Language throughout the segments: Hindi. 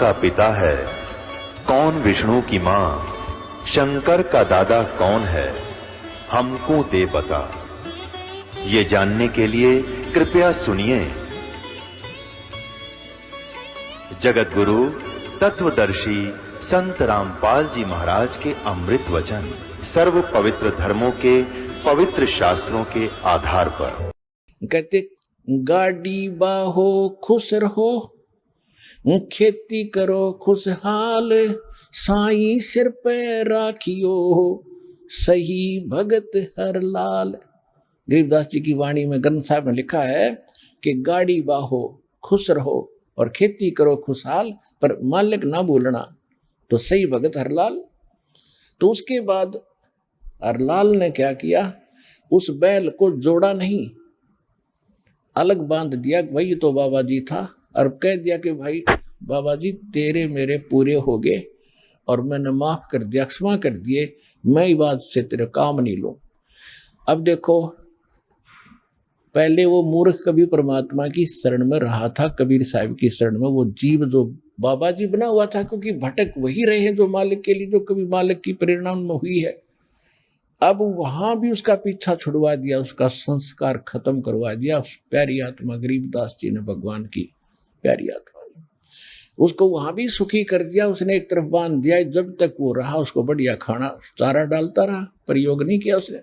का पिता है, कौन विष्णु की मां, शंकर का दादा कौन है, हमको दे बता। ये जानने के लिए कृपया सुनिए। जगत गुरु तत्वदर्शी संत रामपाल जी महाराज के अमृत वचन सर्व पवित्र धर्मों के पवित्र शास्त्रों के आधार पर कहते, गाड़ी बाहो खुश रहो, खेती करो खुशहाल, साईं सिर पे राखियो सही भगत हर लाल। गरीबदास जी की वाणी में ग्रंथ साहब में लिखा है कि गाड़ी बाहो खुश रहो और खेती करो खुशहाल, पर मालिक ना भूलना तो सही भगत हरलाल। तो उसके बाद हरलाल ने क्या किया, उस बैल को जोड़ा नहीं, अलग बांध दिया। भाई ये तो बाबा जी था, और कह दिया कि भाई बाबा जी तेरे मेरे पूरे हो गए और मैंने माफ कर दिया, क्षमा कर दिए, मैं ही बात से तेरे काम नहीं लूं। अब देखो, पहले वो मूर्ख कभी परमात्मा की शरण में रहा था, कबीर साहब की शरण में। वो जीव जो बाबा जी बना हुआ था, क्योंकि भटक वही रहे हैं जो मालिक के लिए, जो कभी मालिक की प्रेरणा में हुई है। अब वहां भी उसका पीछा छुड़वा दिया, उसका संस्कार खत्म करवा दिया। उस प्यारी आत्मा गरीबदास जी ने, भगवान की प्यारी आत्मा ने उसको वहां भी सुखी कर दिया। उसने एक तरफ बांध दिया, जब तक वो रहा उसको बढ़िया खाना चारा डालता रहा, प्रयोग नहीं किया उसने।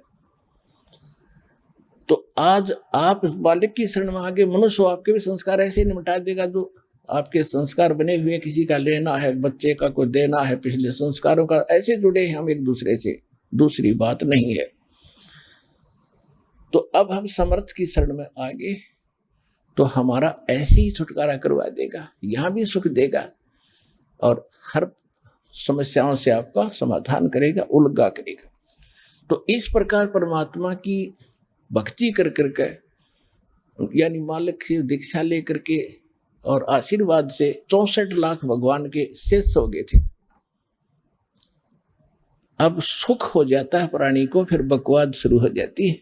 तो आज आप मालिक की शरण में आगे मनुष्य, आपके भी संस्कार ऐसे निपटा देगा। जो आपके संस्कार बने हुए, किसी का लेना है, बच्चे का कोई देना है, पिछले संस्कारों का, ऐसे जुड़े हैं हम एक दूसरे से, दूसरी बात नहीं है। तो अब हम समर्थ की शरण में आगे तो हमारा ऐसे ही छुटकारा करवा देगा, यहां भी सुख देगा और हर समस्याओं से आपका समाधान करेगा, उलगा करेगा। तो इस प्रकार परमात्मा की भक्ति कर करके, यानी मालिक की दीक्षा लेकर के और आशीर्वाद से 64 लाख भगवान के शिष्य हो गए थे। अब सुख हो जाता है प्राणी को, फिर बकवाद शुरू हो जाती है।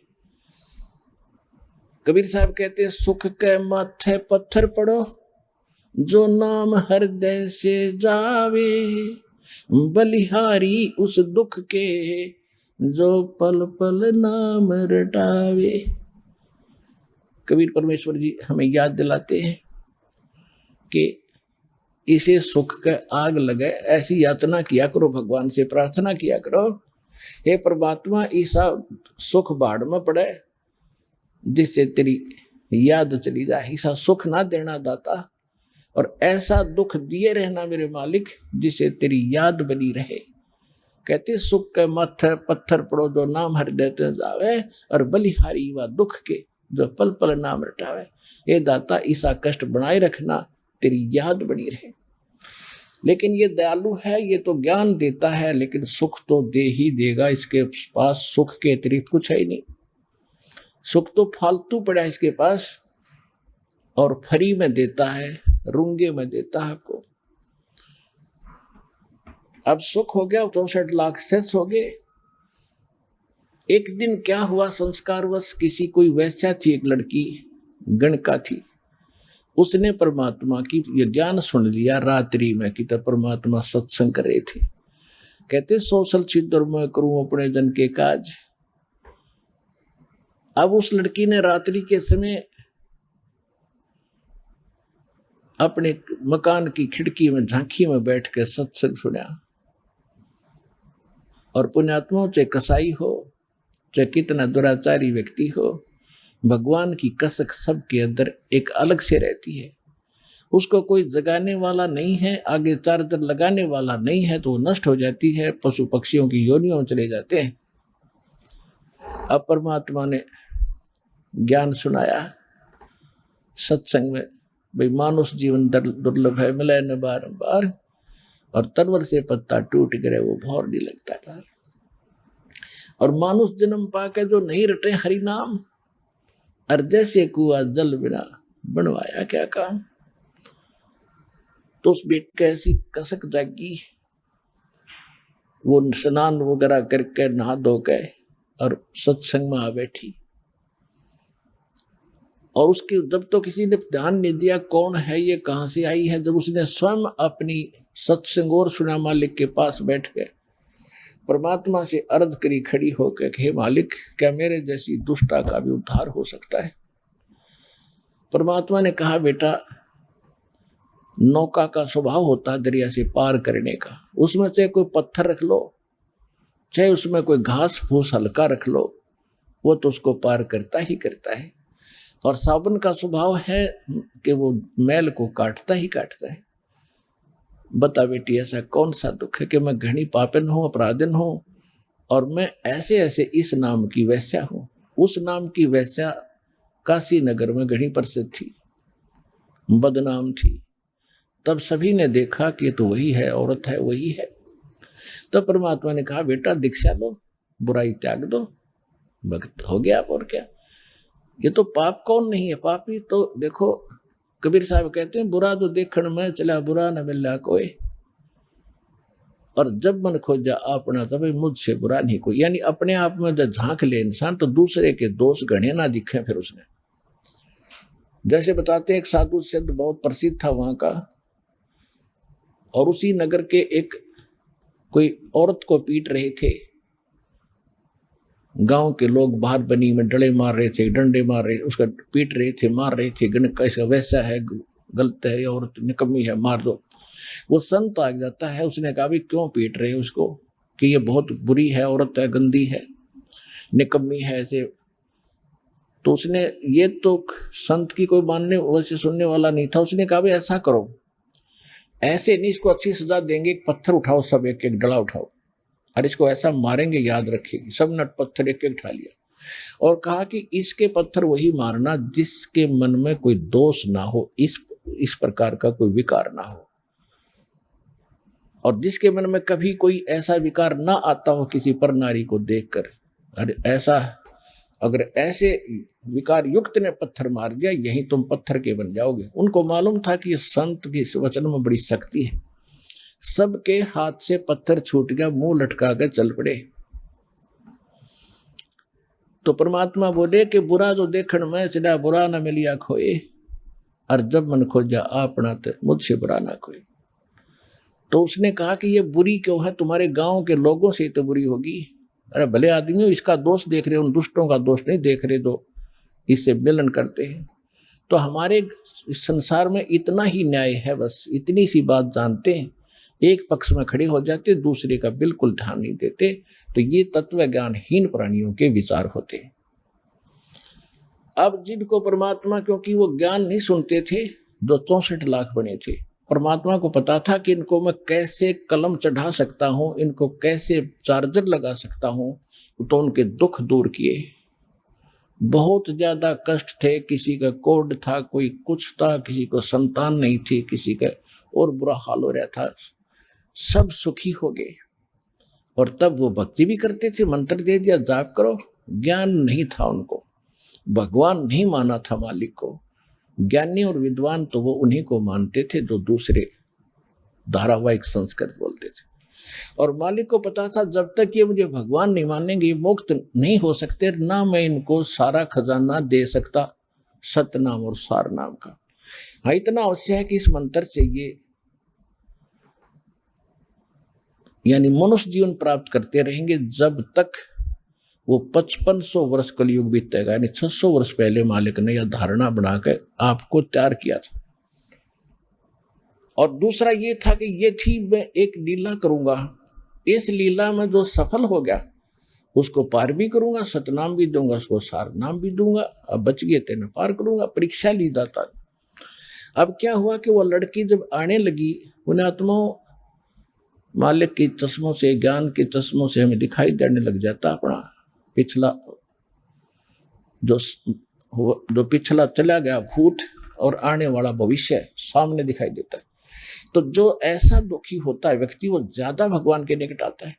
कबीर साहब कहते हैं, सुख के माथे पत्थर पड़ो, जो नाम हृदय से जावे, बलिहारी उस दुख के, जो पल पल नाम रटावे। कबीर परमेश्वर जी हमें याद दिलाते हैं कि इसे सुख का आग लगे, ऐसी याचना किया करो, भगवान से प्रार्थना किया करो, हे परमात्मा ऐसा सुख बाढ़ में पड़े जिससे तेरी याद चली जाए, ऐसा सुख ना देना दाता, और ऐसा दुख दिए रहना मेरे मालिक जिससे तेरी याद बनी रहे। कहते सुख के माथे पत्थर पड़ो, जो नाम हृदय ते जावे, और बलिहारी व दुख के, जो पल पल नाम रटावे। हे दाता ऐसा कष्ट बनाए रखना, तेरी याद बनी रहे। लेकिन ये दयालु है, ये तो ज्ञान देता है, लेकिन सुख तो दे ही देगा। इसके पास सुख के अतिरिक्त कुछ है ही नहीं। सुख तो फालतू पड़ा है इसके पास, और फ्री में देता है, रूंगे में देता है आपको। अब सुख हो गया, 64 लाख शेष हो गए। एक दिन क्या हुआ, संस्कारवश किसी कोई वैश्या थी, एक लड़की गणका थी, उसने परमात्मा की ये ज्ञान सुन लिया रात्रि में कि तब परमात्मा सत्संग कर रहे थे। कहते सोशल छिद्र में करूं अपने जन के काज। अब उस लड़की ने रात्रि के समय अपने मकान की खिड़की में झांकी में बैठ कर सत्संग सुना। और पुण्यात्माओं, चाहे कसाई हो, चाहे कितना दुराचारी व्यक्ति हो, भगवान की कसक सबके अंदर एक अलग से रहती है। उसको कोई जगाने वाला नहीं है, आगे चार्जर लगाने वाला नहीं है, तो वो नष्ट हो जाती है, पशु पक्षियों की योनियों में चले जाते हैं। अब परमात्मा ने ज्ञान सुनाया सत्संग में, भाई मानुष जीवन दुर्लभ है, मिले न बारंबार, और तरवर से पत्ता टूट गिरे वो भौर नहीं लगता था। और मानुष जन्म पाके जो नहीं रटे हरि नाम, अर्धे से कुआ जल बिना बनवाया क्या काम। तो उस बेट कैसी कसक जागी, वो स्नान वगैरह करके नहा धो के और सत्संग में आ बैठी। और उसकी जब तो किसी ने ध्यान नहीं दिया कौन है ये, कहाँ से आई है, जब उसने स्वयं अपनी सत्संग और सुना मालिक के पास बैठ गए, परमात्मा से अर्ज करी खड़ी होकर, हे मालिक क्या मेरे जैसी दुष्टा का भी उद्धार हो सकता है। परमात्मा ने कहा बेटा, नौका का स्वभाव होता है दरिया से पार करने का, उसमें चाहे कोई पत्थर रख लो, चाहे उसमें कोई घास फूस हल्का रख लो, वो तो उसको पार करता ही करता है। और साबुन का स्वभाव है कि वो मैल को काटता ही काटता है। बता बेटी ऐसा कौन सा दुख है कि मैं घनी पापन हूँ, अपराधन हूँ, और मैं ऐसे ऐसे इस नाम की वैश्या हूँ। उस नाम की वैश्या काशी नगर में घनी प्रसिद्ध थी, बदनाम थी। तब सभी ने देखा कि तो वही है, औरत है, वही है। तो परमात्मा ने कहा बेटा दीक्षा लो, बुराई त्याग दो, भक्त हो गया। और क्या, ये तो पाप कौन नहीं है, पापी तो देखो कबीर साहब कहते हैं बुरा तो देखण में चला बुरा न मिला कोई, और जब मन खोजा अपना तभी मुझसे बुरा नहीं कोई। यानी अपने आप में जब झांक ले इंसान तो दूसरे के दोष गणे ना दिखे। फिर उसने जैसे बताते एक साधु सिद्ध बहुत प्रसिद्ध था वहां का, और उसी नगर के एक कोई औरत को पीट रहे थे। गांव के लोग बाहर बनी में डले मार रहे थे, डंडे मार रहे, उसका पीट रहे थे, मार रहे थे, गण कैसा वैसा है, गलत है, औरत निकम्मी है, मार दो। वो संत आ जाता है, उसने कहा भी क्यों पीट रहे हो उसको, कि ये बहुत बुरी है, औरत है, गंदी है, निकम्मी है ऐसे। तो उसने, ये तो संत की कोई मानने वैसे सुनने वाला नहीं था। उसने कहा भी ऐसा करो, ऐसे नहीं, इसको अच्छी सजा देंगे, एक पत्थर उठाओ, सब एक एक डला उठाओ, और इसको ऐसा मारेंगे याद रखेगी। सब नट पत्थर एक एक उठा लिया और कहा कि इसके पत्थर वही मारना जिसके मन में कोई दोष ना हो, इस प्रकार का कोई विकार ना हो, और जिसके मन में कभी कोई ऐसा विकार ना आता हो किसी पर नारी को देखकर। अरे ऐसा, अगर ऐसे विकार युक्त ने पत्थर मार दिया, यही तुम पत्थर के बन जाओगे। उनको मालूम था कि संत की वचन में बड़ी शक्ति है। सबके हाथ से पत्थर छूट गया, मुंह लटका कर चल पड़े। तो परमात्मा बोले कि बुरा जो देखण में चला बुरा न मिलिया खोए, और जब मन खोजा अपना तो मुझसे बुरा ना कोई। तो उसने कहा कि ये बुरी क्यों है, तुम्हारे गांव के लोगों से तो बुरी होगी। अरे भले आदमी हो, इसका दोष देख रहे हो, उन दुष्टों का दोष नहीं देख रहे, तो इससे मिलन करते हैं। तो हमारे इस संसार में इतना ही न्याय है, बस इतनी सी बात जानते हैं, एक पक्ष में खड़े हो जाते, दूसरे का बिल्कुल ध्यान नहीं देते। तो ये तत्व ज्ञानहीन प्राणियों के विचार होते हैं। अब जिनको परमात्मा, क्योंकि वो ज्ञान नहीं सुनते थे, जो 64 लाख बने थे, परमात्मा को पता था कि इनको मैं कैसे कलम चढ़ा सकता हूं, इनको कैसे चार्जर लगा सकता हूं, तो उनके दुख दूर किए। बहुत ज्यादा कष्ट थे, किसी का कोढ़ था, कोई कुछ था, किसी को संतान नहीं थी, किसी का और बुरा हाल हो रहा था, सब सुखी हो गए। और तब वो भक्ति भी करते थे, मंत्र दे दिया जाप करो। ज्ञान नहीं था उनको, भगवान नहीं माना था मालिक को। ज्ञानी और विद्वान तो वो उन्हीं को मानते थे जो दूसरे धारावाहिक संस्कृत बोलते थे। और मालिक को पता था जब तक ये मुझे भगवान नहीं मानेंगे ये मुक्त नहीं हो सकते, ना मैं इनको सारा खजाना दे सकता सतनाम और सार नाम का। हाँ, इतना अवश्य है कि इस मंत्र से ये यानी मनुष्य जीवन प्राप्त करते रहेंगे जब तक वो 5500 वर्ष कलयुग बीतेगा। यानी 600 वर्ष पहले मालिक ने यह धारणा बनाकर आपको तैयार किया था। और दूसरा ये था कि ये थी मैं एक लीला करूंगा, इस लीला में जो सफल हो गया उसको पार भी करूंगा, सतनाम भी दूंगा, उसको सार नाम भी दूंगा। अब बच गए तेने पार करूंगा। परीक्षा ली जाता। अब क्या हुआ कि वो लड़की जब आने लगी, उन्हें आत्माओं मालिक के चश्मों से, ज्ञान के चश्मों से हमें दिखाई देने लग जाता अपना पिछला जो पिछला चला गया भूत और आने वाला भविष्य सामने दिखाई देता है। तो जो ऐसा दुखी होता है व्यक्ति, वो ज्यादा भगवान के निकट आता है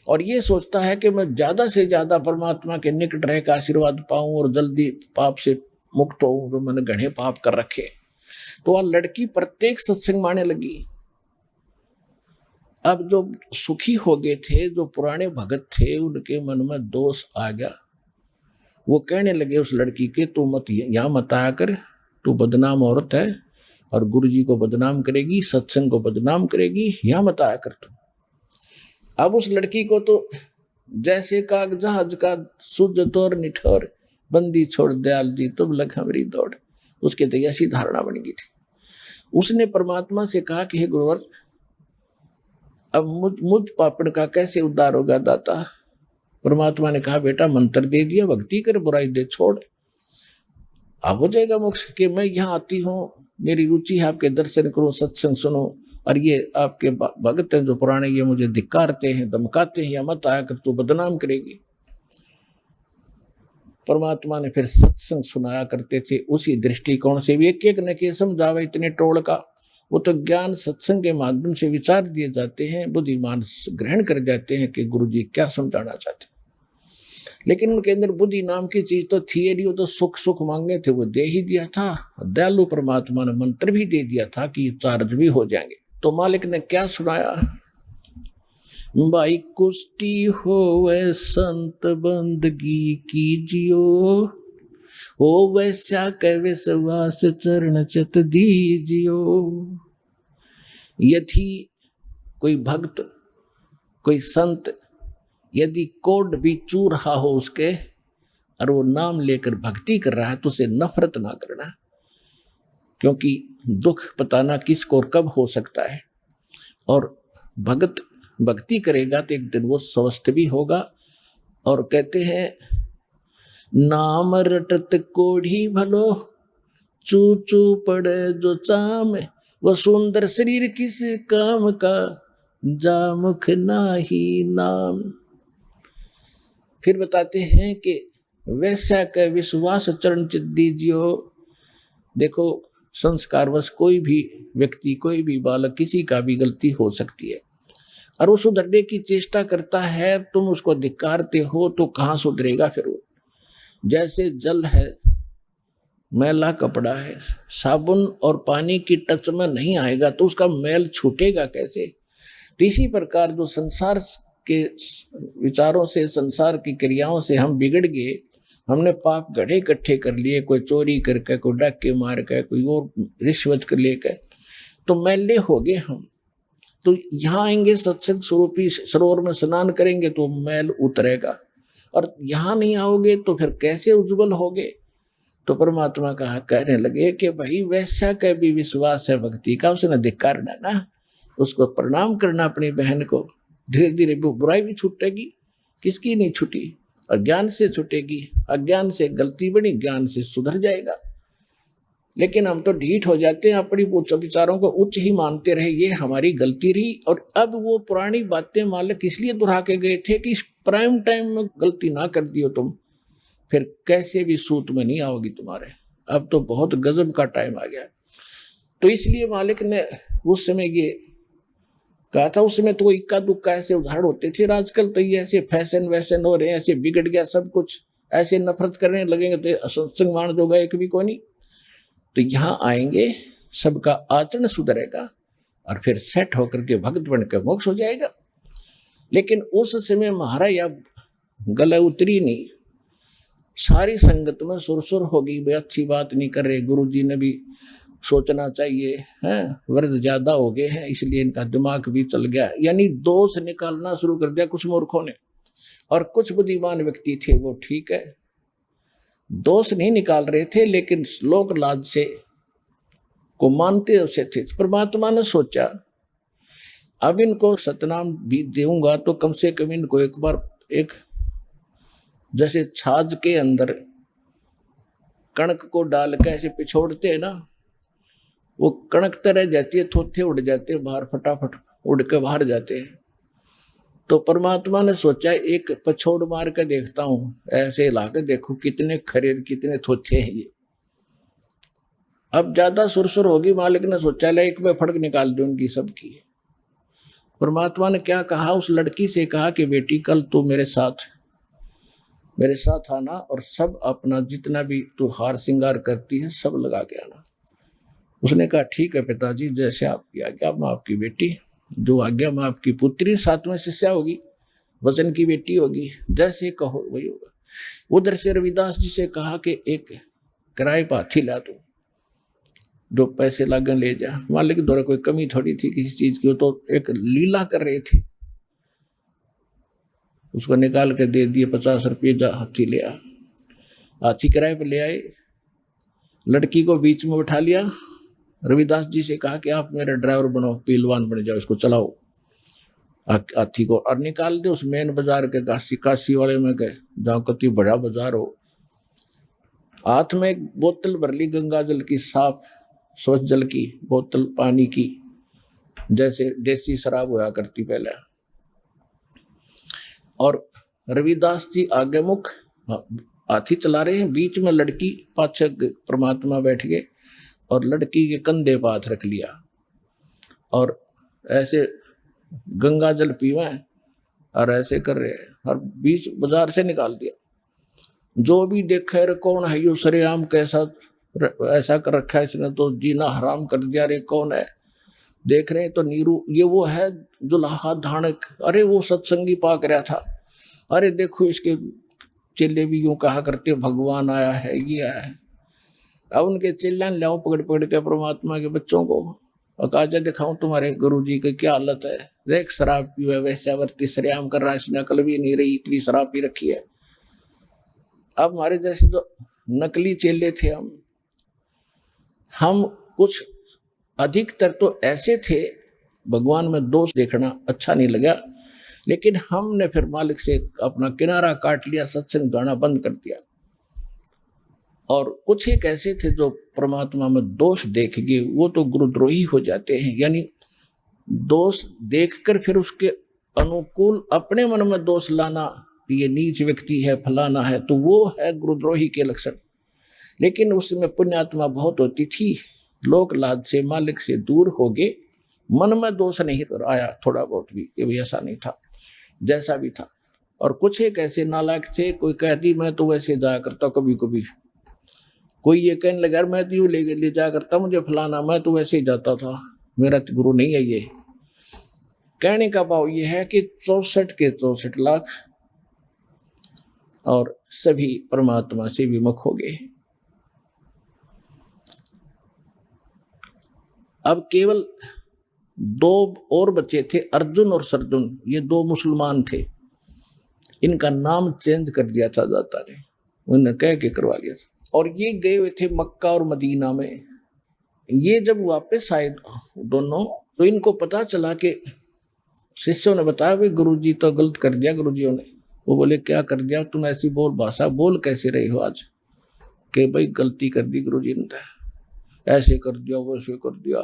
और ये सोचता है कि मैं ज्यादा से ज्यादा परमात्मा के निकट रह कर आशीर्वाद पाऊं और जल्दी पाप से मुक्त हूं, जो मैंने घने पाप कर रखे। तो वह लड़की प्रत्येक सत्संग में आने लगी। अब जो सुखी हो गए थे, जो पुराने भगत थे, उनके मन में दोष आ गया। वो कहने लगे उस लड़की के, तू मत यहाँ मत आया कर, तू बदनाम औरत है और गुरुजी को बदनाम करेगी, सत्संग को बदनाम करेगी, यहाँ मत आया कर तू। अब उस लड़की को तो जैसे काग जहाज का सूझ तोर निठोर, बंदी छोड़ दयाल जी तुम लग हमारी दौड़, उसके तो ऐसी धारणा बन गई थी। उसने परमात्मा से कहा कि हे गुरुवर, अब मुझ पापड़ का कैसे उद्धार होगा दाता। परमात्मा ने कहा बेटा मंत्र दे दिया, भक्ति कर, बुराई दे छोड़, अब हो जाएगा मोक्ष। कि मैं यहाँ आती हूँ, मेरी रुचि है आपके दर्शन करूं, सत्संग सुनो, और ये आपके भगत हैं जो पुराने, ये मुझे धिक्कारते हैं, धमकाते हैं, या मत आया कर, तू बदनाम करेगी। परमात्मा ने फिर सत्संग सुनाया करते थे, उसी दृष्टिकोण से भी एक एक ने के समझावे इतने टोल का, वो तो ज्ञान सत्संग के माध्यम से विचार दिए जाते हैं, बुद्धिमान ग्रहण कर जाते हैं कि गुरुजी क्या समझाना चाहते हैं। लेकिन उनके अंदर बुद्धि नाम की चीज तो थी नहीं, वो तो सुख सुख मांगे थे, वो दे ही दिया था। दयालु परमात्मा ने मंत्र भी दे दिया था कि चार्ज भी हो जाएंगे। तो मालिक ने क्या सुनाया, भाई कुष्टी होवे संत बंदगी कीजियो, हो वैसा के विश्वास चरण चित दीजियो। यदि कोई भक्त, कोई संत यदि कोड भी चू रहा हो उसके, और वो नाम लेकर भक्ति कर रहा है, तो उसे नफरत ना करना, क्योंकि दुख पता ना किसको और कब हो सकता है। और भगत भक्ति करेगा तो एक दिन वो स्वस्थ भी होगा। और कहते हैं नाम रटत कोढ़ी भलो, चू चू पड़े जो चाम, वो सुंदर शरीर किस काम का, जा मुख नाही नाम। फिर बताते हैं कि वैसा का विश्वास चरण चित दीजियो। देखो संस्कारवश कोई भी व्यक्ति, कोई भी बालक, किसी का भी गलती हो सकती है, और वो सुधरने की चेष्टा करता है, तुम उसको धिक्कारते हो तो कहाँ सुधरेगा फिर वो। जैसे जल है, मैला कपड़ा है, साबुन और पानी की टच में नहीं आएगा तो उसका मैल छूटेगा कैसे। इसी प्रकार जो संसार के विचारों से, संसार की क्रियाओं से हम बिगड़ गए, हमने पाप गढ़े इकट्ठे कर लिए, कोई चोरी करके, कोई डाके मार के, कोई और रिश्वत कर लेकर, तो मैले हो गए हम। तो यहाँ आएंगे सत्संग स्वरूपी सरोवर में स्नान करेंगे तो मैल उतरेगा, और यहाँ नहीं आओगे तो फिर कैसे उज्जवल होगे। तो परमात्मा कहा कहने लगे कि भाई वैसा का भी विश्वास है भक्ति का, उसने धिक्कार डाला, उसको प्रणाम करना अपनी बहन को, धीरे धीरे बुराई भी छूटेगी, किसकी नहीं छूटी, और ज्ञान से छूटेगी। अज्ञान से गलती बनी, ज्ञान से सुधर जाएगा। लेकिन हम तो ढीठ हो जाते हैं, अपनी विचारों को उच्च ही मानते रहे, ये हमारी गलती रही। और अब वो पुरानी बातें मालिक इसलिए दोहरा के गए थे कि प्राइम टाइम में गलती ना कर दियो तुम, फिर कैसे भी सूत में नहीं आओगी तुम्हारे। अब तो बहुत गजब का टाइम आ गया। तो इसलिए मालिक ने उस समय ये कहा था। उस समय तो इक्का दुक्का ऐसे उदाहरण होते थे, आजकल तो ये ऐसे फैशन वैशन हो रहे हैं, ऐसे बिगड़ गया सब कुछ, ऐसे नफरत करने लगेंगे तो सत्संग मान जो गए कभी को नहीं। तो यहाँ आएंगे, सबका आचरण सुधरेगा, और फिर सेट होकर के भक्त बनकर मोक्ष हो जाएगा। लेकिन उस समय महाराज या गला उतरी नहीं, सारी संगत में सुरसुर होगी, भाई अच्छी बात नहीं कर रहे, गुरुजी ने भी सोचना चाहिए, हैं वृद्ध ज्यादा हो गए हैं इसलिए इनका दिमाग भी चल गया। यानी दोष निकालना शुरू कर दिया कुछ मूर्खों ने, और कुछ बुद्धिमान व्यक्ति थे वो ठीक है, दोष नहीं निकाल रहे थे, लेकिन लोक लाज से को मानते उसे थे। परमात्मा ने सोचा अब इनको सतनाम भी दूंगा तो कम से कम इनको एक बार, एक जैसे छाछ के अंदर कणक को डाल के ऐसे पिछोड़ते हैं ना, वो कणक तरह जाती है, थोथे उड़ जाते हैं बाहर, फटाफट उड़ के बाहर जाते हैं। तो परमात्मा ने सोचा एक पछोड़ मार के देखता हूं, ऐसे ला के देखो कितने खरे कितने थोथे हैं ये। अब ज्यादा सुरसुर होगी, मालिक ने सोचा ले एक में फड़क निकाल दो उनकी सबकी। परमात्मा ने क्या कहा, उस लड़की से कहा कि बेटी कल तू मेरे साथ आना, और सब अपना जितना भी तू हार श्रृंगार करती है सब लगा के आना। उसने कहा ठीक है पिताजी, जैसे आपकी आज्ञा, मैं आपकी बेटी, जो आज्ञा मैं आपकी पुत्री, 7वें शिष्या होगी, वचन की बेटी होगी, जैसे कहो वही होगा। उधर से रविदास जी से कहा कि एक किराए पर हाथी ला तू, जो पैसे लागन ले जा। मालिक द्वारा कोई कमी थोड़ी थी किसी चीज की, वो तो एक लीला कर रहे थे। उसको निकाल के दे दिए 50 रुपये, जा हाथी ले आ। हाथी किराए पे ले आए, लड़की को बीच में उठा लिया। रविदास जी से कहा कि आप मेरा ड्राइवर बनो, पहलवान बन जाओ, इसको चलाओ हाथी को, और निकाल दे उस मेन बाजार के काशी वाले में गए, जहाँ कति बड़ा बाजार हो। हाथ में एक बोतल भर ली गंगा जल की, साफ स्वच्छ जल की बोतल, पानी की, जैसे देसी शराब हुआ करती पहले। और रविदास जी आगे मुख हाथी चला रहे हैं, बीच में लड़की पाछे परमात्मा बैठ गए और लड़की के कंधे पर हाथ रख लिया और ऐसे गंगा जल पीवे और ऐसे कर रहे हैं, और बीच बाजार से निकाल दिया। जो भी देखे रे कौन है यो सरेआम, कैसा ऐसा कर रखा है इसने, तो जीना हराम कर दिया, रे कौन है। देख रहे हैं तो नीरू, ये वो है जुलाहा धानक, अरे वो सत्संगी पाक रहा था। अरे देखो इसके चेले भी यूं कहा करते भगवान आया है, ये आया है। अब उनके चेले लाओ पकड़ पकड़ के परमात्मा के बच्चों को, और काजा दिखाऊं तुम्हारे गुरु जी की क्या हालत है, देख शराब पीवे, वैश्यावर्ती सरेआम कर रहा है, इसने अकल भी नहीं रही, इतनी शराब पी रखी है। अब हमारे जैसे जो नकली चेले थे हम कुछ अधिकतर तो ऐसे थे, भगवान में दोष देखना अच्छा नहीं लगा, लेकिन हमने फिर मालिक से अपना किनारा काट लिया, सत्संग जाना बंद कर दिया। और कुछ एक ऐसे थे जो परमात्मा में दोष देख गए, वो तो गुरुद्रोही हो जाते हैं। यानी दोष देखकर फिर उसके अनुकूल अपने मन में दोष लाना कि ये नीच व्यक्ति है, फलाना है, तो वो है गुरुद्रोही के लक्षण। लेकिन उसमें पुण्यात्मा बहुत होती थी, लोक लाज से मालिक से दूर हो गए, मन में दोष नहीं आया थोड़ा बहुत भी कि भाई ऐसा नहीं था, जैसा भी था। और कुछ एक ऐसे नालायक थे, कोई कहती मैं तो वैसे जाया करता, कभी कभी कोई ये कहने लगा मैं तो यूँ ले जाया करता, मुझे फलाना, मैं तो वैसे ही जाता था, मेरा तो गुरु नहीं है। ये कहने का भाव ये है कि 64 के 64 लाख और सभी परमात्मा से विमुख हो गए। अब केवल 2 और बचे थे, अर्जुन और सरजुन, ये 2 मुसलमान थे। इनका नाम चेंज कर दिया था दाता ने, उन्हें कह के करवा लिया था। और ये गए हुए थे मक्का और मदीना में। ये जब वापस आए दोनों, तो इनको पता चला कि शिष्यों ने बताया भाई गुरुजी तो गलत कर दिया गुरुजियों ने। वो बोले क्या कर दिया, तुम ऐसी भाषा बोल कैसे रहे हो आज, कि भाई गलती कर दी गुरुजी ने, ऐसे कर दिया वैसे कर दिया।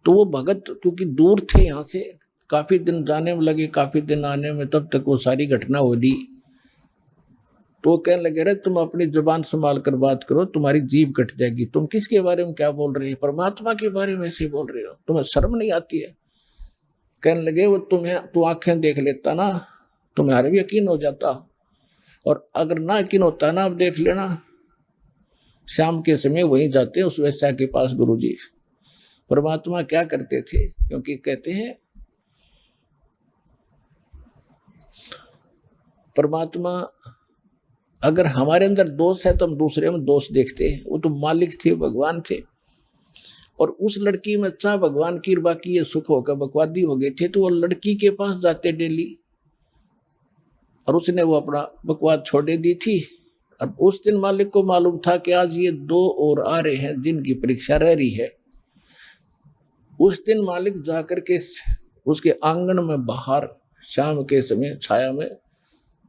तो वो भगत क्योंकि दूर थे यहाँ से, काफी दिन जाने में लगे, काफी दिन आने में, तब तक वो सारी घटना हो ली। तो वो कहने लगे रे तुम अपनी जुबान संभाल कर बात करो, तुम्हारी जीभ कट जाएगी, तुम किसके बारे में क्या बोल रहे हो, परमात्मा के बारे में ऐसे बोल रहे हो, तुम्हें शर्म नहीं आती है। कहने लगे वो तू आंखें देख लेता ना, तुम्हारे भी यकीन हो जाता, और अगर ना यकीन होता ना, अब देख लेना शाम के समय वहीं जाते हैं उस वैश्या के पास गुरुजी। परमात्मा क्या करते थे, क्योंकि कहते हैं परमात्मा अगर हमारे अंदर दोष है तो हम दूसरे में दोष देखते हैं। वो तो मालिक थे, भगवान थे, और उस लड़की में चाह भगवान की बाकी ये सुख होकर बकवादी हो गए थे, तो वो लड़की के पास जाते डेली, और उसने वो अपना बकवाद छोड़े दी थी। अब उस दिन मालिक को मालूम था कि आज ये 2 और आ रहे हैं जिनकी परीक्षा रह रही है। उस दिन मालिक जाकर के उसके आंगन में बाहर शाम के समय छाया में,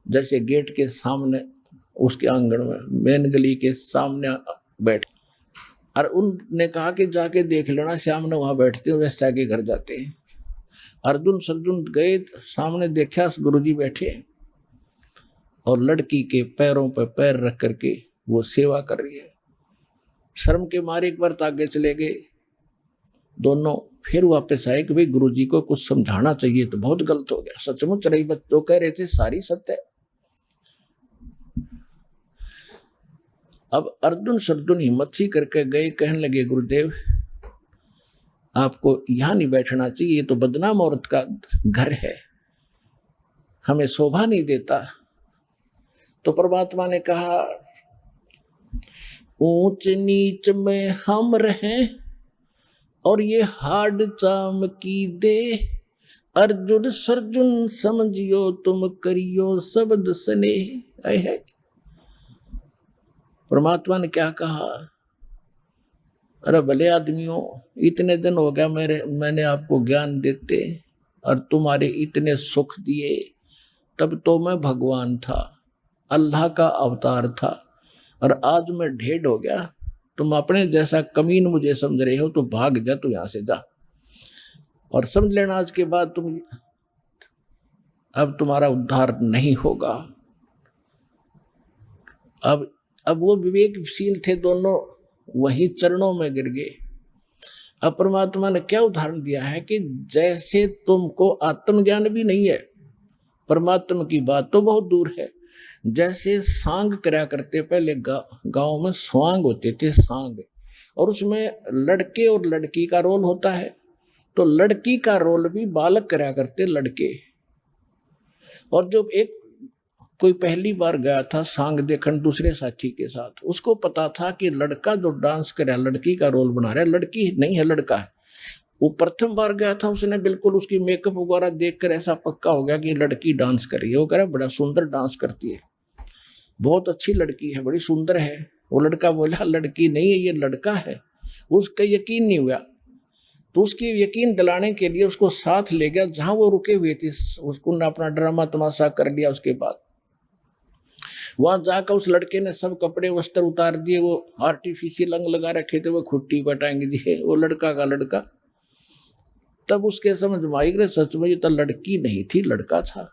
जैसे गेट के सामने उसके आंगन में मेन गली के सामने बैठ, और उनने कहा कि जाके देख लेना, शाम ने वहां बैठते हैं, वैश्या के घर जाते हैं। अर्जुन सरजुन गए, सामने देखा गुरुजी बैठे और लड़की के पैरों पर पैर रख करके वो सेवा कर रही है। शर्म के मारे एक बार आगे चले गए दोनों, फिर वापस आए कि भाई गुरुजी को कुछ समझाना चाहिए, तो बहुत गलत हो गया। सचमुच रही बात तो कह रहे थे सारी सत्य है। अब अर्जुन सरजुन हिम्मत सी करके गए, कहने लगे गुरुदेव आपको यहां नहीं बैठना चाहिए, ये तो बदनाम औरत का घर है, हमें शोभा नहीं देता। तो परमात्मा ने कहा ऊंच नीच में हम रहें और ये हाड चाम की दे, अर्जुन सर्जुन समझियो तुम करियो शब्द स्नेह। है परमात्मा ने क्या कहा, अरे भले आदमियों, इतने दिन हो गया मैंने आपको ज्ञान देते और तुम्हारे इतने सुख दिए, तब तो मैं भगवान था, अल्लाह का अवतार था, और आज मैं ढेड हो गया। तुम अपने जैसा कमीन मुझे समझ रहे हो तो भाग जा, तू यहां से जा और समझ लेना आज के बाद अब तुम्हारा उद्धार नहीं होगा। अब वो विवेकशील थे दोनों, वही चरणों में गिर गए। अब परमात्मा ने क्या उदाहरण दिया है कि जैसे तुमको आत्मज्ञान भी नहीं है, परमात्मा की बात तो बहुत दूर है, जैसे सांग करया करते पहले गांव में स्वांग होते थे, सांग, और उसमें लड़के और लड़की का रोल होता है, तो लड़की का रोल भी बालक करया करते लड़के। और जब एक कोई पहली बार गया था सांग देखन दूसरे साथी के साथ, उसको पता था कि लड़का जो डांस कर रहा है लड़की का रोल बना रहा है, लड़की नहीं है लड़का है। वो प्रथम बार गया था, उसने बिल्कुल उसकी मेकअप वगैरह देखकर ऐसा पक्का हो गया कि लड़की डांस कर रही है। वो कह रहा बड़ा सुंदर डांस करती है, बहुत अच्छी लड़की है, बड़ी सुंदर है। वो लड़का बोला लड़की नहीं है ये लड़का है। उसका यकीन नहीं हुआ, तो उसकी यकीन दिलाने के लिए उसको साथ ले गया जहां वो रुके हुए थे। उसको अपना ड्रामा तमाशा कर लिया। उसके बाद वहां जाकर उस लड़के ने सब कपड़े वस्त्र उतार दिए, वो आर्टिफिशियल अंग लगा रखे थे, वो खुट्टी बटाएंगे दिए, वो लड़का का लड़का। तब उसके समझ में आई कि सच में ये तो लड़की नहीं थी, लड़का था।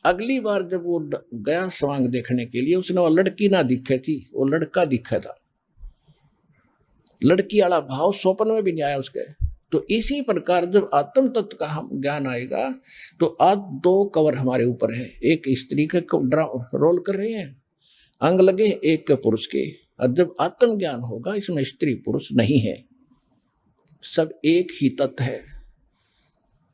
अगली बार जब वो गया स्वांग देखने के लिए, उसने वो लड़की ना दिखे थी, वो लड़का दिखा था। लड़की वाला भाव स्वप्न में भी नहीं आया उसके। तो इसी प्रकार जब आत्म तत्व का हम ज्ञान आएगा तो आज दो कवर हमारे ऊपर है, एक स्त्री के रोल कर रहे हैं अंग लगे, एक के पुरुष के। और जब आत्म ज्ञान होगा इसमें स्त्री पुरुष नहीं है, सब एक ही तत्व है।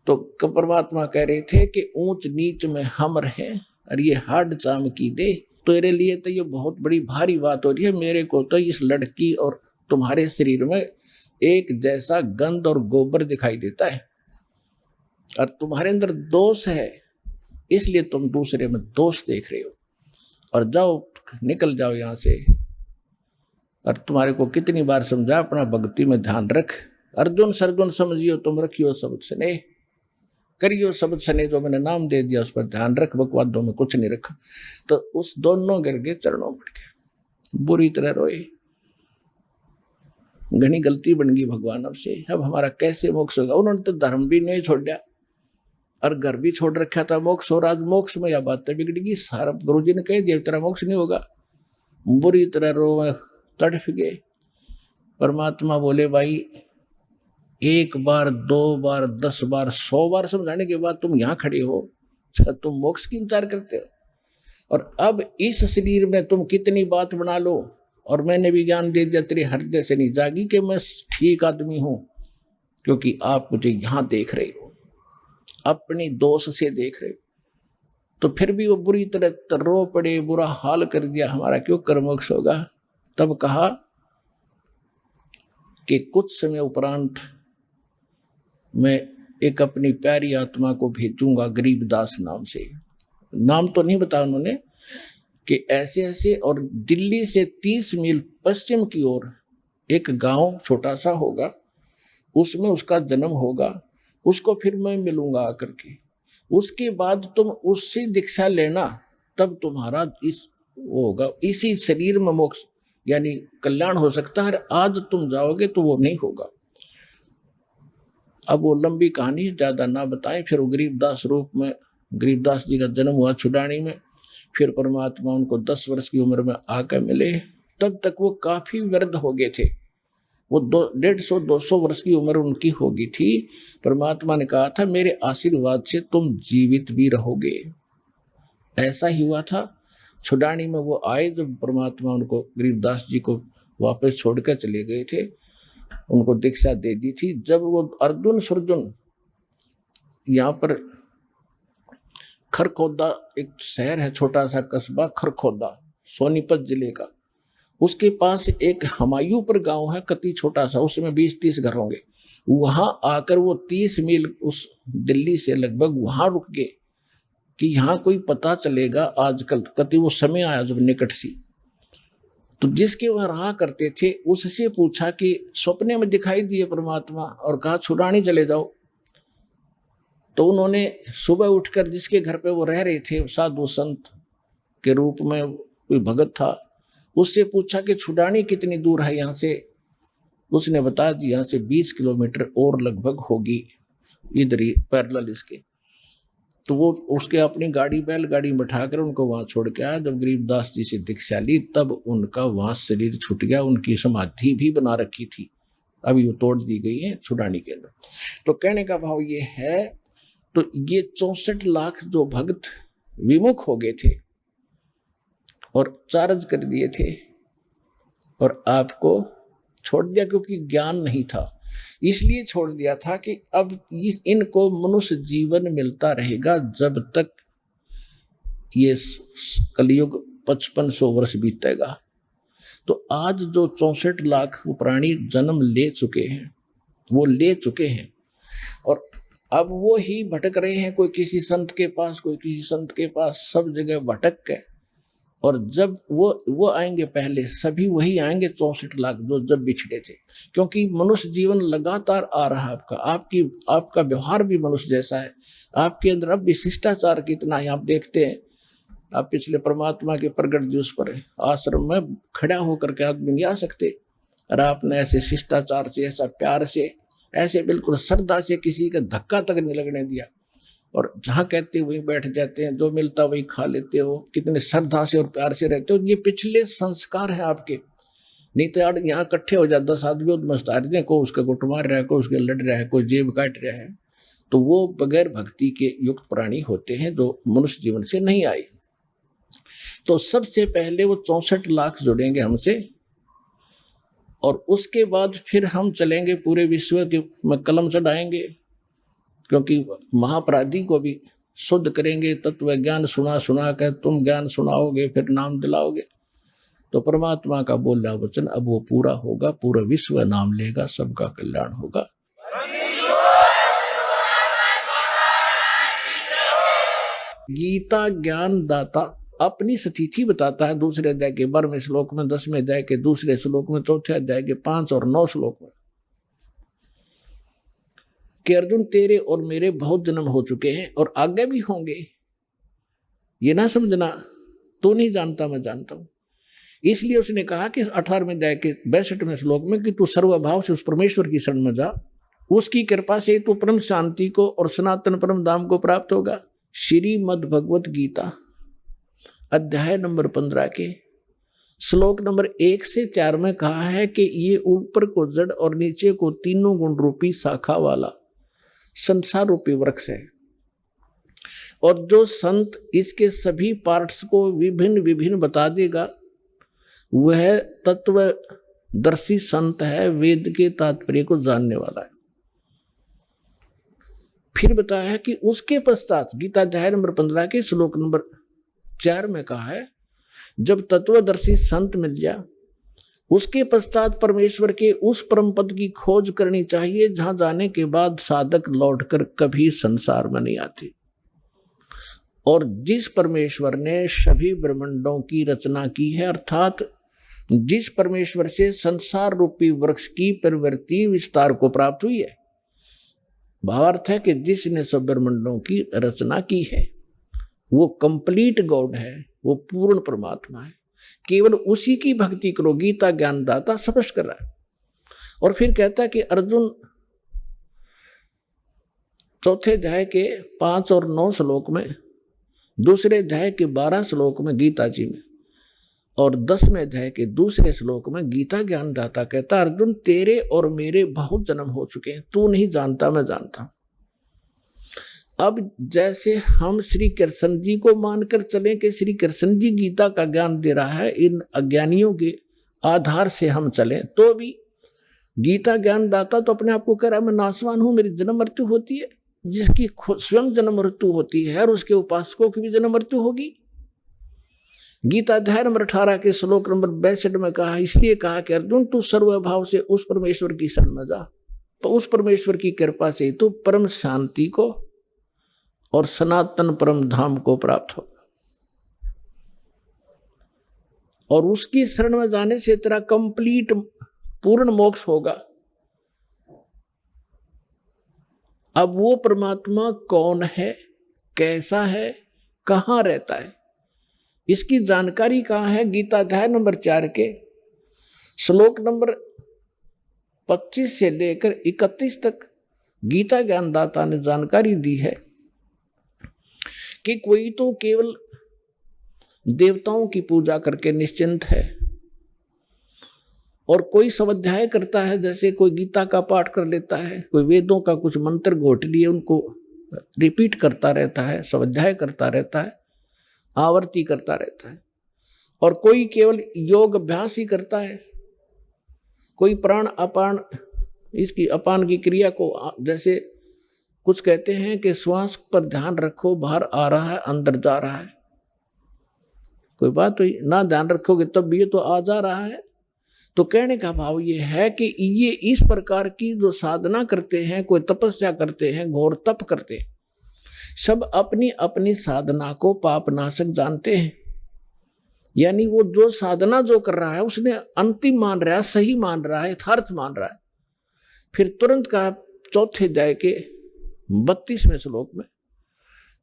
तो परमात्मा कह रहे थे कि ऊंच नीच में हम रहे और ये हाड चाम की दे। तेरे लिए तो ये बहुत बड़ी भारी बात हो रही है, मेरे को तो इस लड़की और तुम्हारे शरीर में एक जैसा गंध और गोबर दिखाई देता है, और तुम्हारे अंदर दोष है, इसलिए तुम दूसरे में दोष देख रहे हो। और जाओ, निकल जाओ यहां से। और तुम्हारे को कितनी बार समझा, अपना भक्ति में ध्यान रख, अर्जुन सर्जुन समझियो तुम रखियो शब्द स्नेह, करियो शब्द स्नेह, जो मैंने नाम दे दिया उस पर ध्यान रख, बकवादों में कुछ नहीं रखा। तो उस दोनों गिर गए, चरणों में गए, बुरी तरह रोए। घनी गलती बन गई भगवान अब से, अब हमारा कैसे मोक्ष होगा। उन्होंने तो धर्म भी नहीं छोड़ा और घर भी छोड़ रखा था, मोक्ष और आज मोक्ष में यह बात बिगड़ेगी। सारा गुरु जी ने कह दिया तेरा मोक्ष नहीं होगा। बुरी तरह रो तड़फ गए। परमात्मा बोले भाई एक बार, दो बार, 10 बार, 100 बार समझाने के बाद तुम यहाँ खड़े हो, तुम मोक्ष की इंतजार करते हो। और अब इस शरीर में तुम कितनी बात बना लो, और मैंने भी ज्ञान दे दिया, तेरे हृदय से नहीं जागी कि मैं ठीक आदमी हूं, क्योंकि आप मुझे यहां देख रहे हो, अपनी दोष से देख रहे हो। तो फिर भी वो बुरी तरह रो पड़े, बुरा हाल कर दिया, हमारा क्यों कर्मोक्ष होगा। तब कहा कि कुछ समय उपरांत मैं एक अपनी प्यारी आत्मा को भेजूंगा गरीबदास नाम से, नाम तो नहीं बताया उन्होंने, कि ऐसे ऐसे, और दिल्ली से 30 मील पश्चिम की ओर एक गांव छोटा सा होगा, उसमें उसका जन्म होगा, उसको फिर मैं मिलूंगा आकर के। उसके बाद तुम उससे दीक्षा लेना, तब तुम्हारा इस वो होगा, इसी शरीर में मोक्ष यानी कल्याण हो सकता है। आज तुम जाओगे तो वो नहीं होगा। अब वो लंबी कहानी ज्यादा ना बताएं। फिर वो गरीबदास रूप में, गरीबदास जी का जन्म हुआ छुडानी में। फिर परमात्मा उनको 10 वर्ष की उम्र में आकर मिले। तब तक वो काफी वृद्ध हो गए थे, वो 150-200 वर्ष की उम्र उनकी हो गई थी। परमात्मा ने कहा था मेरे आशीर्वाद से तुम जीवित भी रहोगे। ऐसा ही हुआ था। छुडानी में वो आए जब परमात्मा उनको, गरीबदास जी को वापस छोड़कर चले गए थे, उनको दीक्षा दे दी थी। जब वो अर्जुन सर्जुन यहाँ पर खरखोदा एक शहर है, छोटा सा कस्बा खरखोदा, सोनीपत जिले का। उसके पास एक हमायूंपुर गांव है, कति छोटा सा, उसमें 20-30 घर होंगे। वहां आकर वो 30 मील उस दिल्ली से लगभग वहां रुक गए कि यहाँ कोई पता चलेगा आजकल। कति वो समय आया जब निकट सी, तो जिसके वहां रहा करते थे उससे पूछा कि सपने में दिखाई दिए परमात्मा, और कहा छुड़ानी चले जाओ। तो उन्होंने सुबह उठकर जिसके घर पे वो रह रहे थे, साधु संत के रूप में कोई भगत था, उससे पूछा कि छुड़ानी कितनी दूर है यहाँ से। उसने बता दिया यहाँ से 20 किलोमीटर और लगभग होगी, इधर ही पैरेलल इसके। तो वो उसके अपनी गाड़ी, बैलगाड़ी में बैठाकर उनको वहां छोड़ के आया। जब गरीबदास जी से दीक्षा ली तब उनका वहां शरीर छूट गया। उनकी समाधि भी बना रखी थी, अभी वो तोड़ दी गई है छुड़ानी के अंदर। तो कहने का भाव ये है, तो ये 64 लाख जो भक्त विमुख हो गए थे और चार्ज कर दिए थे और आपको छोड़ दिया, क्योंकि ज्ञान नहीं था इसलिए छोड़ दिया था कि अब इनको मनुष्य जीवन मिलता रहेगा जब तक ये कलयुग 5500 वर्ष बीतेगा। तो आज जो 64 लाख प्राणी जन्म ले चुके हैं, वो ले चुके हैं, और अब वो ही भटक रहे हैं, कोई किसी संत के पास, कोई किसी संत के पास, सब जगह भटक के। और जब वो आएंगे, पहले सभी वही आएंगे 64 लाख जो जब बिछड़े थे, क्योंकि मनुष्य जीवन लगातार आ रहा है आपका व्यवहार भी मनुष्य जैसा है। आपके अंदर अब भी शिष्टाचार कितना है आप देखते हैं। आप पिछले परमात्मा के प्रगट दिवस पर आश्रम में खड़ा होकर के आदमी नहीं आ सकते, और आपने ऐसे शिष्टाचार से, ऐसा प्यार से, ऐसे बिल्कुल श्रद्धा से किसी का धक्का तक नहीं लगने दिया, और जहाँ कहते वहीं बैठ जाते हैं, जो मिलता वही खा लेते हो, कितने श्रद्धा से और प्यार से रहते हो। ये पिछले संस्कार है आपके। नहीं तो यार यहाँ इकट्ठे हो जाए 10 आदमी उद्मस्तार दें, को उसका गुट मार रहा है, को उसके लड़ रहा है, कोई जेब काट रहा है, तो वो बगैर भक्ति के युक्त प्राणी होते हैं जो मनुष्य जीवन से नहीं आए। तो सबसे पहले वो 64 लाख जुड़ेंगे हमसे, और उसके बाद फिर हम चलेंगे पूरे विश्व के में कलम चढ़ाएंगे, क्योंकि महापराधी को भी शुद्ध करेंगे। तत्व ज्ञान सुना कर तुम ज्ञान सुनाओगे, फिर नाम दिलाओगे। तो परमात्मा का बोला वचन अब वो पूरा होगा, पूरा विश्व नाम लेगा, सबका कल्याण होगा। गीता ज्ञान दाता अपनी स्थिति बताता है दूसरे अध्याय के 12वें श्लोक में, 10वें अध्याय के दूसरे श्लोक में, चौथे अध्याय के 5 और 9 श्लोक में, कि अर्जुन तेरे और मेरे बहुत जन्म हो चुके हैं और आगे भी होंगे। ये ना समझना तो नहीं जानता मैं जानता हूं। इसलिए उसने कहा कि 18वें अध्याय के 62वें श्लोक में कि तू सर्वभाव से उस परमेश्वर की शरण में जा, उसकी कृपा से तू परम शांति को और सनातन परम धाम को प्राप्त होगा। श्रीमद् भगवत गीता अध्याय नंबर 15 के श्लोक नंबर 1 से 4 में कहा है कि ये ऊपर को जड़ और नीचे को तीनों गुण रूपी शाखा वाला संसार रूपी वृक्ष है, और जो संत इसके सभी पार्ट्स को विभिन्न विभिन्न बता देगा वह तत्वदर्शी संत है, वेद के तात्पर्य को जानने वाला है। फिर बताया है कि उसके पश्चात गीता अध्याय नंबर 15 के श्लोक नंबर 4 में कहा है जब तत्वदर्शी संत मिल जाए उसके पश्चात परमेश्वर के उस परम पद की खोज करनी चाहिए जहां जाने के बाद साधक लौटकर कभी संसार में नहीं आते। और जिस परमेश्वर ने सभी ब्रह्मांडों की रचना की है, अर्थात जिस परमेश्वर से संसार रूपी वृक्ष की प्रवृत्ति विस्तार को प्राप्त हुई है, भावार्थ है कि जिसने सब ब्रह्मांडों की रचना की है वो कंप्लीट गॉड है, वो पूर्ण परमात्मा है। केवल उसी की भक्ति करो, गीता ज्ञानदाता स्पष्ट कर रहा है। और फिर कहता है कि अर्जुन चौथे अध्याय के 5 और 9 श्लोक में, दूसरे अध्याय के 12 श्लोक में गीता जी में, और 10वें अध्याय के दूसरे श्लोक में गीता ज्ञानदाता कहता अर्जुन तेरे और मेरे बहुत जन्म हो चुके हैं, तू नहीं जानता मैं जानता हूं। अब जैसे हम श्री कृष्ण जी को मानकर चले कि श्री कृष्ण जी गीता का ज्ञान दे रहा है, इन अज्ञानियों के आधार से हम चलें तो भी गीता ज्ञान दाता तो अपने आप को कह रहा है मैं नाशवान हूं, मेरी जन्म मृत्यु होती है, जिसकी स्वयं जन्म मृत्यु होती है और उसके उपासकों की भी जन्म मृत्यु होगी। गीता अध्याय नंबर 18 के श्लोक नंबर 62 में कहा, इसलिए कहा कि अर्जुन तू सर्वभाव से उस परमेश्वर की शरण में जा, तो उस परमेश्वर की कृपा से तू परम शांति को और सनातन परम धाम को प्राप्त होगा। और उसकी शरण में जाने से तेरा कंप्लीट पूर्ण मोक्ष होगा। अब वो परमात्मा कौन है, कैसा है, कहां रहता है, इसकी जानकारी कहां है? गीता अध्याय नंबर 4 के श्लोक नंबर 25 से लेकर 31 तक गीता ज्ञानदाता ने जानकारी दी है कि कोई तो केवल देवताओं की पूजा करके निश्चिंत है, और कोई स्वाध्याय करता है, जैसे कोई गीता का पाठ कर लेता है, कोई वेदों का कुछ मंत्र घोट लिए उनको रिपीट करता रहता है, स्वाध्याय करता रहता है, आवर्ती करता रहता है, और कोई केवल योग अभ्यास ही करता है। कोई प्राण अपान, इसकी अपान की क्रिया को, जैसे कुछ कहते हैं कि श्वास पर ध्यान रखो, बाहर आ रहा है, अंदर जा रहा है। कोई बात हुई ना, ध्यान रखोगे तब भी ये तो आ जा रहा है। तो कहने का भाव ये है कि ये इस प्रकार की जो साधना करते हैं, कोई तपस्या करते हैं, घोर तप करते हैं, सब अपनी अपनी साधना को पापनाशक जानते हैं। यानी वो जो साधना जो कर रहा है उसने अंतिम मान रहा है, सही मान रहा है, यथार्थ मान रहा है। फिर तुरंत कहा चौथे अध्याय के 32वें श्लोक में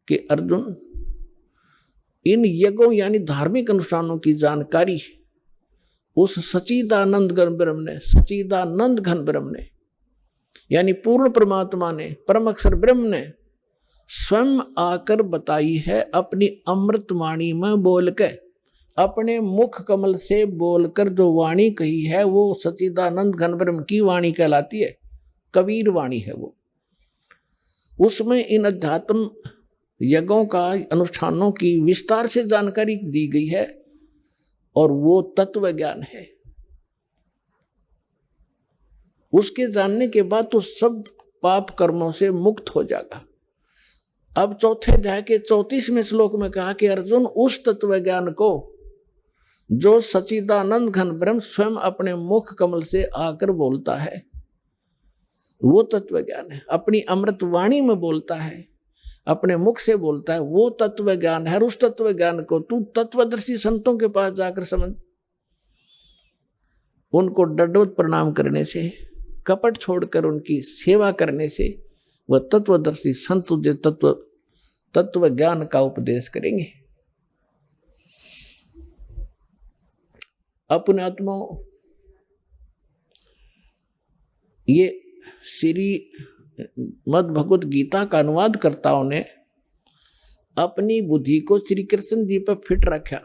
कि अर्जुन, इन यज्ञों यानी धार्मिक अनुष्ठानों की जानकारी उस सच्चिदानंद घन ब्रह्म ने, सच्चिदानंद घन ब्रह्म ने, यानी पूर्ण परमात्मा ने, परम अक्षर ब्रह्म ने स्वयं आकर बताई है, अपनी अमृत वाणी में बोल के, अपने मुख कमल से बोलकर जो वाणी कही है वो सच्चिदानंद घन ब्रह्म की वाणी कहलाती है, कबीर वाणी है वो। उसमें इन अध्यात्म यज्ञों का, अनुष्ठानों की विस्तार से जानकारी दी गई है, और वो तत्व ज्ञान है। उसके जानने के बाद तो सब पाप कर्मों से मुक्त हो जाएगा। अब चौथे अध्याय के 34वें श्लोक में कहा कि अर्जुन, उस तत्व ज्ञान को जो सच्चिदानंद घन ब्रह्म स्वयं अपने मुख कमल से आकर बोलता है, वो तत्व ज्ञान है। अपनी अमृत वाणी में बोलता है, अपने मुख से बोलता है, वो तत्व ज्ञान है। और उस तत्व ज्ञान को तू तत्वदर्शी संतों के पास जाकर समझ। उनको दंडवत प्रणाम करने से, कपट छोड़कर उनकी सेवा करने से वह तत्वदर्शी संत तुझे तत्व ज्ञान का उपदेश करेंगे। अपने आत्मा, ये श्री मद भगवत गीता का अनुवाद कर्ताओं ने अपनी बुद्धि को श्री कृष्ण जी पर फिट रखा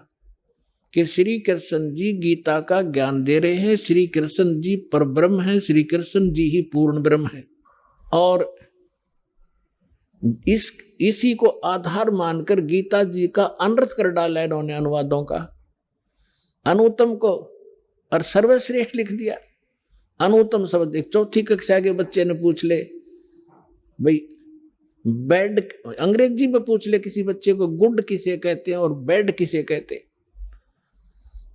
कि श्री कृष्ण जी गीता का ज्ञान दे रहे हैं, श्री कृष्ण जी परब्रह्म हैं, श्री कृष्ण जी ही पूर्ण ब्रह्म हैं। और इसी को आधार मानकर गीता जी का अनर्थ कर डाला इन्होंने अनुवादों का। अनुत्तम को और सर्वश्रेष्ठ लिख दिया। अनुत्तम शब्द एक चौथी कक्षा के बच्चे ने पूछ ले, भाई बेड अंग्रेजी में पूछ ले किसी बच्चे को, गुड किसे कहते हैं और बेड किसे कहते हैं,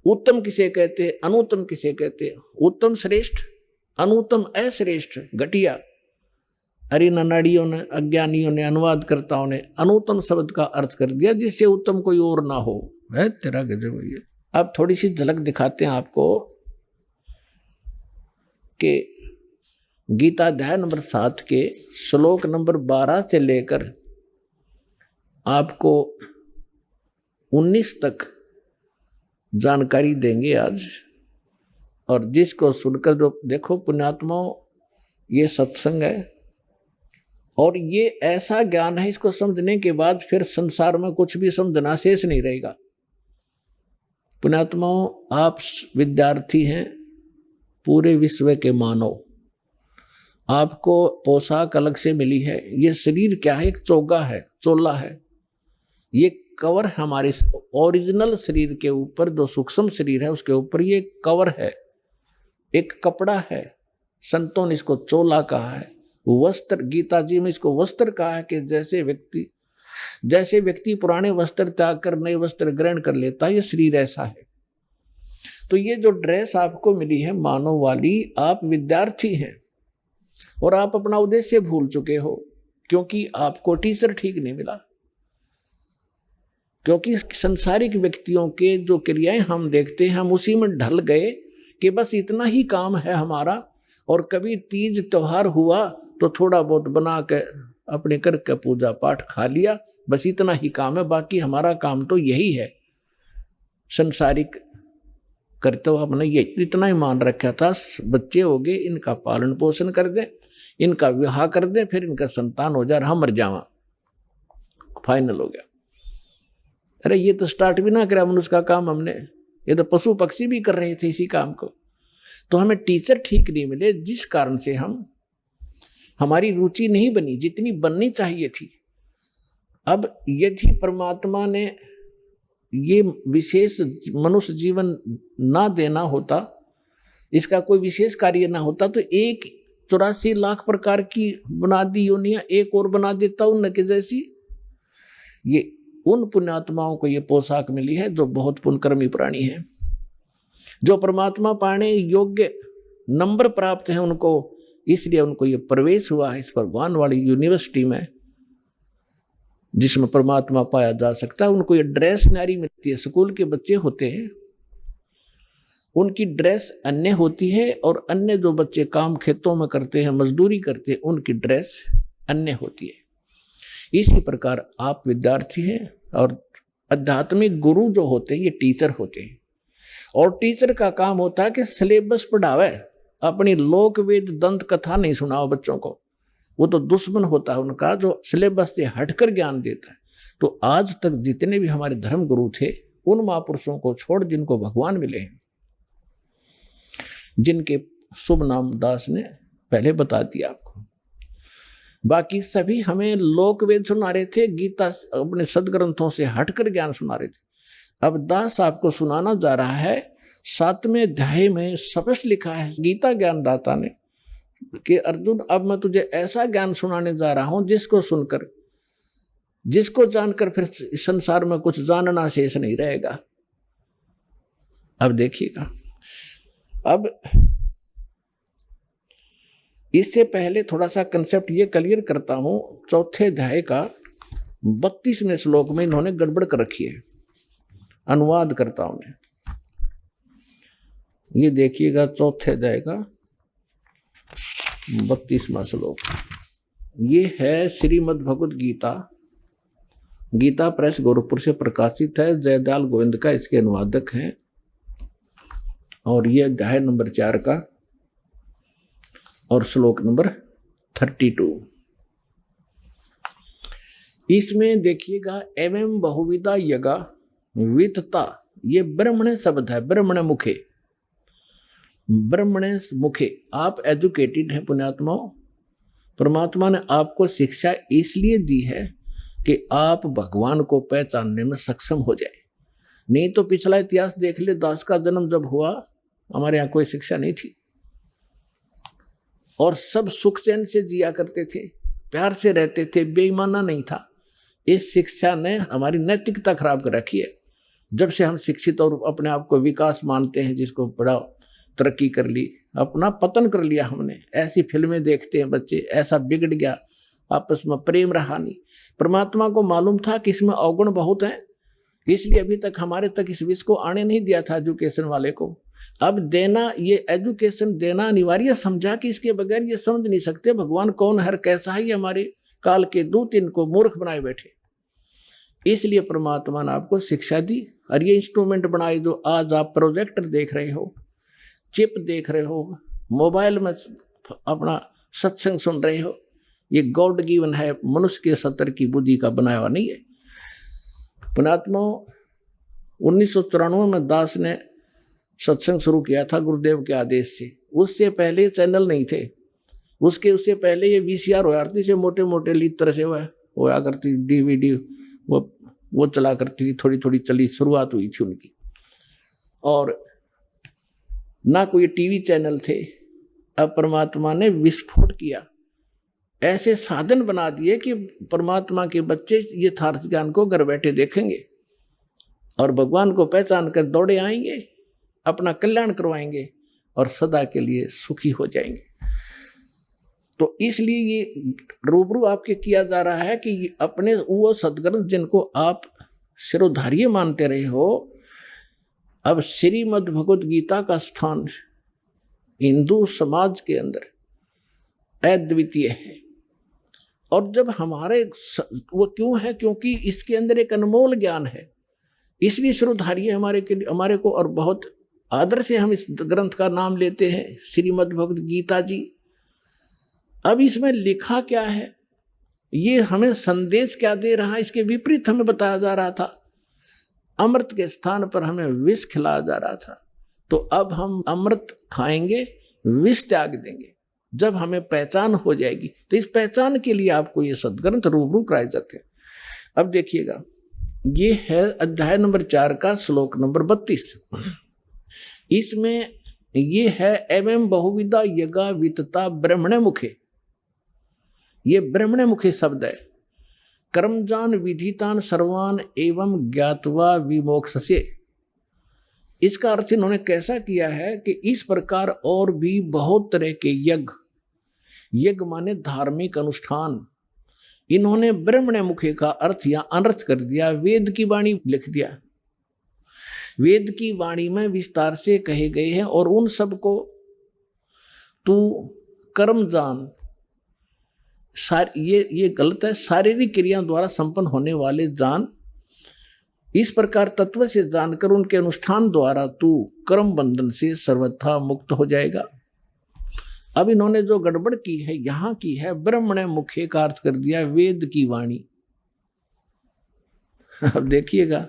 उत्तम किसे कहते हैं, अनुत्तम किसे कहते हैं। उत्तम श्रेष्ठ, अनुत्तम अश्रेष्ठ, घटिया। अरे ननाड़ियों ने, अज्ञानियों ने, अनुवादकर्ताओं ने अनुत्तम शब्द का अर्थ कर दिया जिससे उत्तम कोई और ना हो। है तेरा गजब है ये। अब थोड़ी सी झलक दिखाते हैं आपको कि गीता अध्याय नंबर 7 के श्लोक नंबर 12 से लेकर आपको 19 तक जानकारी देंगे आज। और जिसको सुनकर जो देखो पुण्यात्माओं, ये सत्संग है और ये ऐसा ज्ञान है, इसको समझने के बाद फिर संसार में कुछ भी समझना शेष नहीं रहेगा। पुण्यात्माओं, आप विद्यार्थी हैं, पूरे विश्व के मानव, आपको पोशाक अलग से मिली है। ये शरीर क्या है? एक चोगा है, चोला है। ये कवर हमारे ओरिजिनल शरीर के ऊपर, जो सूक्ष्म शरीर है उसके ऊपर ये कवर है, एक कपड़ा है। संतों ने इसको चोला कहा है। वस्त्र, गीता जी में इसको वस्त्र कहा है कि जैसे व्यक्ति पुराने वस्त्र त्याग कर नए वस्त्र ग्रहण कर लेता है, ये शरीर ऐसा है। तो ये जो ड्रेस आपको मिली है मानव वाली, आप विद्यार्थी हैं और आप अपना उद्देश्य भूल चुके हो, क्योंकि आपको टीचर ठीक नहीं मिला। क्योंकि संसारिक व्यक्तियों के जो क्रियाएं हम देखते हैं, हम उसी में ढल गए कि बस इतना ही काम है हमारा, और कभी तीज त्योहार हुआ तो थोड़ा बहुत बना के अपने करके पूजा पाठ खा लिया, बस इतना ही काम है, बाकी हमारा काम तो यही है। संसारिक करते हुए हमने ये इतना ही मान रखा था, बच्चे हो गए, इनका पालन पोषण कर दें, इनका विवाह कर दें, फिर इनका संतान हो जाए, हम मर जावा, फाइनल हो गया। अरे ये तो स्टार्ट भी ना करा मनुष्य का काम हमने, ये तो पशु पक्षी भी कर रहे थे इसी काम को। तो हमें टीचर ठीक नहीं मिले, जिस कारण से हमारी रुचि नहीं बनी जितनी बननी चाहिए थी। अब यदि परमात्मा ने ये विशेष मनुष्य जीवन ना देना होता, इसका कोई विशेष कार्य ना होता, तो 84 लाख प्रकार की बना दी योनियां एक और बना देता उनके जैसी। ये उन पुण्यात्माओं को ये पोशाक मिली है जो बहुत पुण्यकर्मी प्राणी है, जो परमात्मा पाने योग्य नंबर प्राप्त है उनको, इसलिए उनको ये प्रवेश हुआ है इस भगवान वाली यूनिवर्सिटी में जिसमें परमात्मा पाया जा सकता है। उनको ये ड्रेस न्यारी मिलती है। स्कूल के बच्चे होते हैं, उनकी ड्रेस अन्य होती है, और अन्य जो बच्चे काम खेतों में करते हैं, मजदूरी करते हैं, उनकी ड्रेस अन्य होती है। इसी प्रकार आप विद्यार्थी हैं, और आध्यात्मिक गुरु जो होते हैं ये टीचर होते हैं, और टीचर का काम होता है कि सिलेबस पढ़ावे, अपनी लोक वेद दंत कथा नहीं सुनाओ बच्चों को। वो तो दुश्मन होता है उनका जो सिलेबस से हटकर ज्ञान देता है। तो आज तक जितने भी हमारे धर्म गुरु थे, उन महापुरुषों को छोड़ जिनको भगवान मिले हैं, जिनके शुभ नाम दास ने पहले बता दिया आपको, बाकी सभी हमें लोक वेद सुना रहे थे, गीता अपने सदग्रंथों से हटकर ज्ञान सुना रहे थे। अब दास आपको सुनाना जा रहा है, 7वें अध्याय में स्पष्ट लिखा है गीता ज्ञानदाता ने कि अर्जुन, अब मैं तुझे ऐसा ज्ञान सुनाने जा रहा हूं जिसको जानकर फिर संसार में कुछ जानना शेष नहीं रहेगा। अब देखिएगा, अब इससे पहले थोड़ा सा कंसेप्ट ये क्लियर करता हूं। 4थे अध्याय का 32वें श्लोक में इन्होंने गड़बड़ कर रखी है, अनुवाद करता हूं ने। ये देखिएगा 4थे अध्याय का 32वां श्लोक, ये है श्रीमद् भगवद गीता, गीता प्रेस गोरखपुर से प्रकाशित है, जयदयाल गोविंद का इसके अनुवादक हैं, और ये अध्याय नंबर 4 का और श्लोक नंबर 32। इसमें देखिएगा एवं बहुविधा यगा वितता, ये ब्रह्मण शब्द है, ब्रह्मण मुखे, ब्रह्मण मुखे। आप एजुकेटेड हैं पुण्यात्माओं, परमात्मा ने आपको शिक्षा इसलिए दी है कि आप भगवान को पहचानने में सक्षम हो जाए। नहीं तो पिछला इतिहास देख ले, दास का जन्म जब हुआ हमारे यहाँ कोई शिक्षा नहीं थी, और सब सुख चैन से जिया करते थे, प्यार से रहते थे, बेईमाना नहीं था। इस शिक्षा ने हमारी नैतिकता खराब कर रखी है। जब से हम शिक्षित और अपने आप को विकास मानते हैं, जिसको बड़ा तरक्की कर ली, अपना पतन कर लिया हमने। ऐसी फिल्में देखते हैं बच्चे, ऐसा बिगड़ गया, आपस में प्रेम रहा नहीं। परमात्मा को मालूम था कि इसमें अवगुण बहुत हैं, इसलिए अभी तक हमारे तक इस विष को आने नहीं दिया था एजुकेशन वाले को। अब देना, ये एजुकेशन देना अनिवार्य समझा कि इसके बगैर ये समझ नहीं सकते भगवान कौन है, कैसा है। ये हमारे काल के दूत इनको मूर्ख बनाए बैठे, इसलिए परमात्मा ने आपको शिक्षा दी। और ये इंस्ट्रूमेंट बनाए जो आज आप प्रोजेक्टर देख रहे हो, चिप देख रहे हो, मोबाइल में अपना सत्संग सुन रहे हो, ये गॉड गिवन है, मनुष्य के सतर की बुद्धि का बनाया हुआ नहीं है। पुण्यात्मा 1994 में दास ने सत्संग शुरू किया था गुरुदेव के आदेश से। उससे पहले चैनल नहीं थे, उससे पहले ये VCR होया करती से मोटे मोटे लीड तरह से होया करती, DVD वो चला करती थी, थोड़ी थोड़ी चली, शुरुआत हुई थी उनकी। और ना कोई टीवी चैनल थे। अब परमात्मा ने विस्फोट किया, ऐसे साधन बना दिए कि परमात्मा के बच्चे यथार्थ ज्ञान को घर बैठे देखेंगे और भगवान को पहचान कर दौड़े आएंगे, अपना कल्याण करवाएंगे और सदा के लिए सुखी हो जाएंगे। तो इसलिए ये रूबरू आपके किया जा रहा है कि अपने वो सदग्रंथ जिनको आप शिरोधार्य मानते रहे हो, अब श्रीमद् भगवद गीता का स्थान हिंदू समाज के अंदर अद्वितीय है। और जब हमारे वो क्यों है, क्योंकि इसके अंदर एक अनमोल ज्ञान है, इसलिए शिरोधार्य हमारे को और बहुत आदर से हम इस ग्रंथ का नाम लेते हैं, श्रीमद् भगवद गीता जी। अब इसमें लिखा क्या है, ये हमें संदेश क्या दे रहा है, इसके विपरीत हमें बताया जा रहा था। अमृत के स्थान पर हमें विष खिलाया जा रहा था। तो अब हम अमृत खाएंगे, विष त्याग देंगे जब हमें पहचान हो जाएगी। तो इस पहचान के लिए आपको ये सदग्रंथ रूबरू कराए जाते हैं। अब देखिएगा, ये है अध्याय नंबर 4 का श्लोक नंबर 32। इसमें ये है एवं बहुविधा यज्ञा वितता ब्रह्मणे मुखे। ये ब्रह्मणे मुखे शब्द है। कर्मजान विधितान सर्वान एवं ज्ञातवा विमोक्षसे। इसका अर्थ इन्होंने कैसा किया है कि इस प्रकार और भी बहुत तरह के यज्ञ माने धार्मिक अनुष्ठान, इन्होंने ब्रह्मणे मुखे का अर्थ या अनर्थ कर दिया, वेद की वाणी लिख दिया। वेद की वाणी में विस्तार से कहे गए हैं और उन सब को तू कर्म जान। ये गलत है, शारीरिक क्रियाओं द्वारा संपन्न होने वाले जान। इस प्रकार तत्व से जानकर उनके अनुष्ठान द्वारा तू कर्म बंधन से सर्वथा मुक्त हो जाएगा। अब इन्होंने जो गड़बड़ की है यहां की है, ब्रह्मणे मुखे का अर्थ कर दिया वेद की वाणी। अब देखिएगा,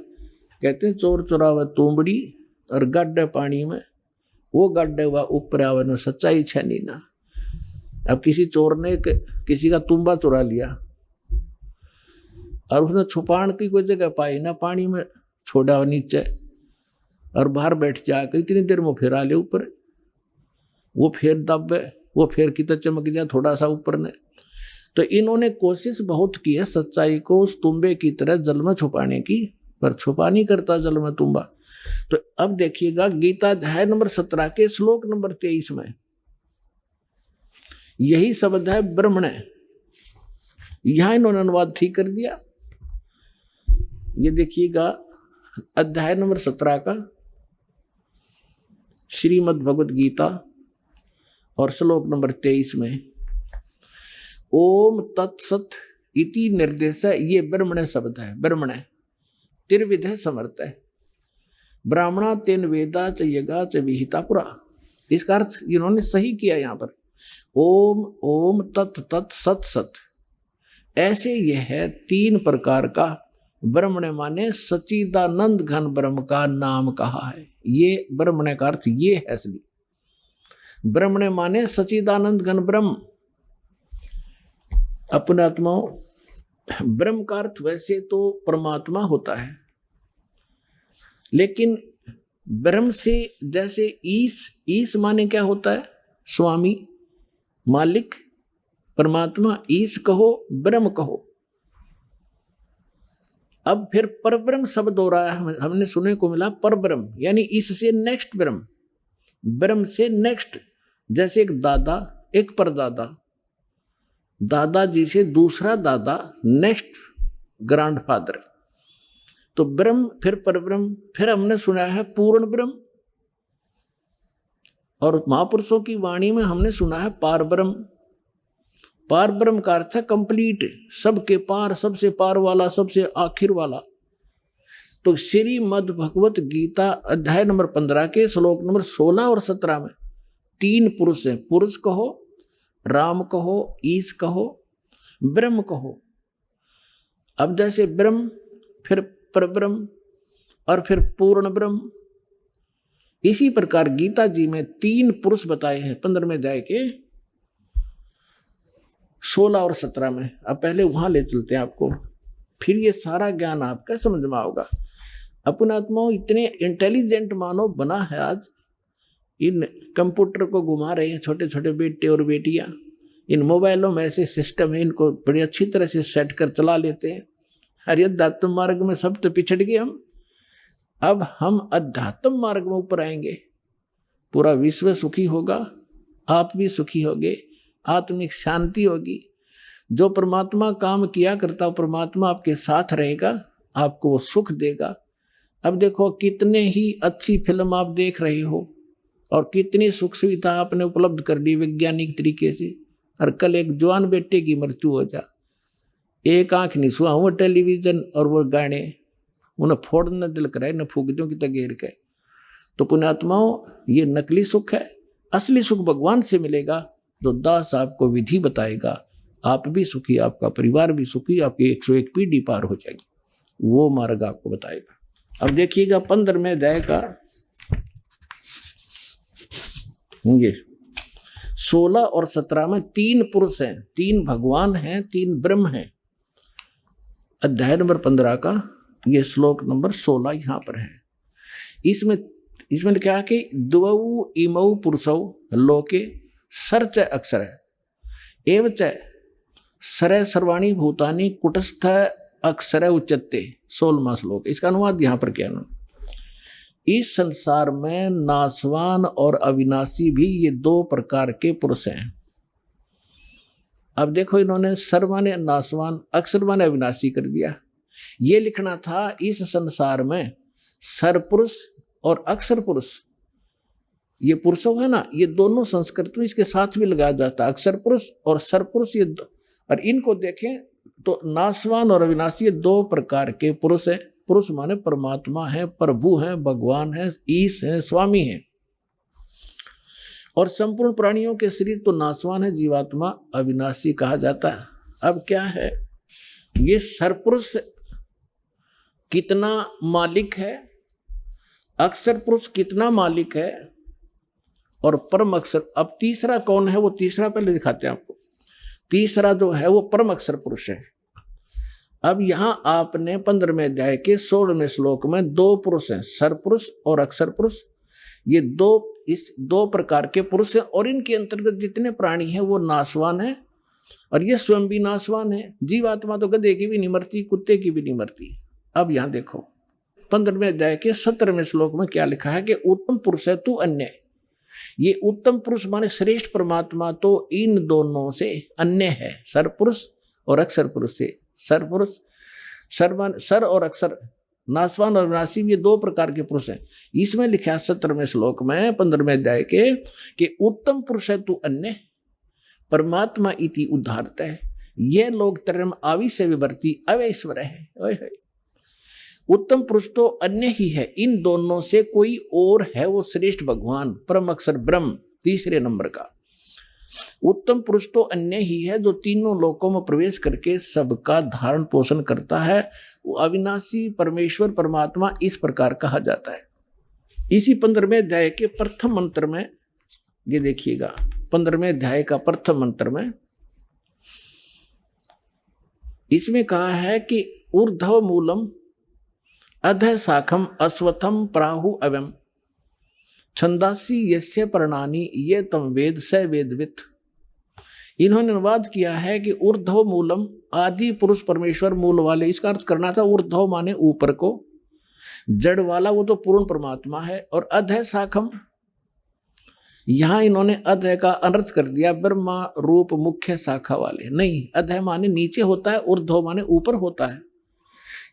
कहते हैं चोर चुरावे तुंबड़ी और गड्ढे पानी में, वो गड्ढे व ऊपर आवे न सच्चाई छनी ना। अब किसी चोर ने किसी का तुम्बा चुरा लिया और उसने छुपाने की कोई जगह पाई ना, पानी में छोड़ा नीचे और बाहर बैठ जाकर इतनी देर में फिर आ ले ऊपर, वो फिर दबे, वो फिर कितना चमक जाए थोड़ा सा ऊपर ने। तो इन्होंने कोशिश बहुत की है सच्चाई को उस तुम्बे की तरह जल में छुपाने की, पर छुपा नहीं करता जल में तुम्बा। तो अब देखिएगा गीता अध्याय नंबर 17 के श्लोक नंबर 23 में यही शब्द है ब्रह्मणे। यहां इन्होंने अनुवाद ठीक कर दिया। ये देखिएगा अध्याय नंबर 17 का श्रीमद् भगवद गीता और श्लोक नंबर 23 में ओम तत्सत इति निर्देश है। ये ब्रह्मणे शब्द है। ब्रह्मणे त्रिविध समर्थ है। ब्राह्मणा तेन वेदा च यज्ञा च विहिता पुरा। इसका अर्थ इन्होंने सही किया यहां पर। ओम ओम तत् तत् सत सत, ऐसे यह है 3 प्रकार का ब्रह्मणे माने सच्चिदानंद घन ब्रह्म का नाम कहा है। ये ब्रह्मणे का अर्थ ये है असली। ब्रह्मणे माने सच्चिदानंद घन ब्रह्म। अपने आत्माओं, ब्रह्म का अर्थ वैसे तो परमात्मा होता है, लेकिन ब्रह्म से जैसे ईश माने क्या होता है? स्वामी, मालिक, परमात्मा। ईश कहो, ब्रह्म कहो। अब फिर परब्रह्म शब्द हो रहा है, हमने सुनने को मिला परब्रह्म, यानी इससे नेक्स्ट ब्रह्म, ब्रह्म से नेक्स्ट। जैसे एक दादा, एक परदादा, दादाजी से दूसरा दादा, नेक्स्ट ग्रैंडफादर। तो ब्रह्म, फिर परब्रह्म, फिर हमने सुना है पूर्ण ब्रह्म। और महापुरुषों की वाणी में हमने सुना है पार ब्रह्म। पार ब्रह्म का अर्थ है कंप्लीट, सबके पार, सबसे पार वाला, सबसे आखिर वाला। तो श्रीमद् भगवत गीता अध्याय नंबर 15 के श्लोक नंबर 16 और 17 में 3 पुरुष हैं। पुरुष कहो, राम कहो, ईश कहो, ब्रह्म कहो। अब जैसे ब्रह्म, फिर परब्रह्म और फिर पूर्ण ब्रह्म, इसी प्रकार गीता जी में 3 पुरुष बताए हैं 15वें अध्याय के 16 और 17 में। अब पहले वहां ले चलते हैं आपको, फिर ये सारा ज्ञान आपका समझ में आओगा। अपने आत्माओं, इतने इंटेलिजेंट मानव बना है आज, इन कंप्यूटर को घुमा रहे हैं छोटे छोटे बेटे और बेटियां। इन मोबाइलों में ऐसे सिस्टम है, इनको बड़ी अच्छी तरह से सेट कर चला लेते हैं। अरे अध्यात्म मार्ग में सब तो पिछड़ गए हम, अब हम अध्यात्म मार्ग में ऊपर आएंगे, पूरा विश्व सुखी होगा, आप भी सुखी होगे, आत्मिक शांति होगी। जो परमात्मा काम किया करता, परमात्मा आपके साथ रहेगा, आपको वो सुख देगा। अब देखो कितने ही अच्छी फिल्म आप देख रहे हो और कितनी सुख सुविधा आपने उपलब्ध कर दी वैज्ञानिक तरीके से, और कल एक जवान बेटे की मृत्यु हो जा, एक आंख नहीं सुहा, वो टेलीविजन और वो गाने उन्हें फोड़ना दिल कराए न फूक दो कि तगेर के। तो पुण्यात्माओं, ये नकली सुख है, असली सुख भगवान से मिलेगा, जो दास आपको विधि बताएगा। आप भी सुखी, आपका परिवार भी सुखी, आपकी 101 पीढ़ी पार हो जाएगी, वो मार्ग आपको बताएगा। अब देखिएगा 15वें अध्याय का ये 16 और 17 में 3 पुरुष हैं, 3 भगवान हैं, 3 ब्रह्म हैं। अध्याय नंबर 15 का ये श्लोक नंबर 16 यहां पर है। इसमें क्या है कि द्वौ इमौ पुरुषौ लोके सर्च अक्षर एवं च सरे सर्वाणी भूतानि कुटस्थ अक्षर उच्चते। 16वां श्लोक, इसका अनुवाद यहां पर क्या ना, इस संसार में नाशवान और अविनाशी भी ये 2 प्रकार के पुरुष हैं। अब देखो इन्होंने सर्व माने नाशवान, अक्षर माने अविनाशी कर दिया। ये लिखना था इस संसार में सरपुरुष और अक्षर पुरुष, ये पुरुषों है ना, ये दोनों संस्कृत में इसके साथ भी लगाया जाता है, अक्षर पुरुष और सरपुरुष। ये और इनको देखें तो नाशवान और अविनाशी 2 प्रकार के पुरुष हैं। पुरुष माने परमात्मा है, प्रभु है, भगवान है, ईश है, स्वामी है। और संपूर्ण प्राणियों के शरीर तो नाशवान है, जीवात्मा अविनाशी कहा जाता है। अब क्या है, ये सरपुरुष कितना मालिक है, अक्षर पुरुष कितना मालिक है, और परम अक्षर। अब तीसरा कौन है, वो तीसरा पहले दिखाते हैं आपको। तीसरा जो है वो परम अक्षर पुरुष है। अब यहां आपने 15वें अध्याय के 16वें श्लोक में 2 पुरुष हैं, सरपुरुष और अक्षर पुरुष। ये 2 प्रकार के पुरुष हैं, और इनके अंतर्गत जितने प्राणी हैं वो नाशवान है, और ये स्वयं भी नाशवान है। जीवात्मा तो गधे की भी नहीं मरती, कुत्ते की भी नहीं मरती। अब यहां देखो 15वें अध्याय के 17वें श्लोक में क्या लिखा है कि उत्तम पुरुष है तू अन्य। ये उत्तम पुरुष माने श्रेष्ठ परमात्मा तो इन दोनों से अन्य है, सरपुरुष और अक्षर पुरुष से। सरपुरुष सर और अक्षर, नाशवान और विनाशी, ये 2 प्रकार के पुरुष हैं। इसमें लिखा है 17वें श्लोक में 15वें अध्याय के कि उत्तम पुरुष है तू अन्य परमात्मा इति उद्धारत है, ये लोग तरम आवी से विवर्ती अवैश्वर है। उत्तम पुरुष तो अन्य ही है, इन दोनों से कोई और है, वो श्रेष्ठ भगवान परम अक्षर ब्रह्म 3रे नंबर का। उत्तम पुरुष तो अन्य ही है, जो तीनों लोकों में प्रवेश करके सबका धारण पोषण करता है। वो अविनाशी परमेश्वर परमात्मा इस प्रकार कहा जाता है। इसी 15वें अध्याय के प्रथम मंत्र में ये देखिएगा, 15वें अध्याय का प्रथम मंत्र में इसमें कहा है कि ऊर्ध्व मूलम अधः शाखम अश्वत्थम प्राहु अवम छंदासी यस्य पर्णानि ये तम वेद स वेदवित्। इन्होंने अनुवाद किया है कि ऊर्ध्व मूलम, आदि पुरुष परमेश्वर मूल वाले, इसका अर्थ करना था ऊर्ध्व माने ऊपर को, जड़ वाला वो तो पूर्ण परमात्मा है। और अधः शाखम, यहां इन्होंने अधः का अनर्थ कर दिया, ब्रह्मा रूप मुख्य शाखा वाले नहीं, अधः माने नीचे होता है, ऊर्ध्व माने ऊपर होता है।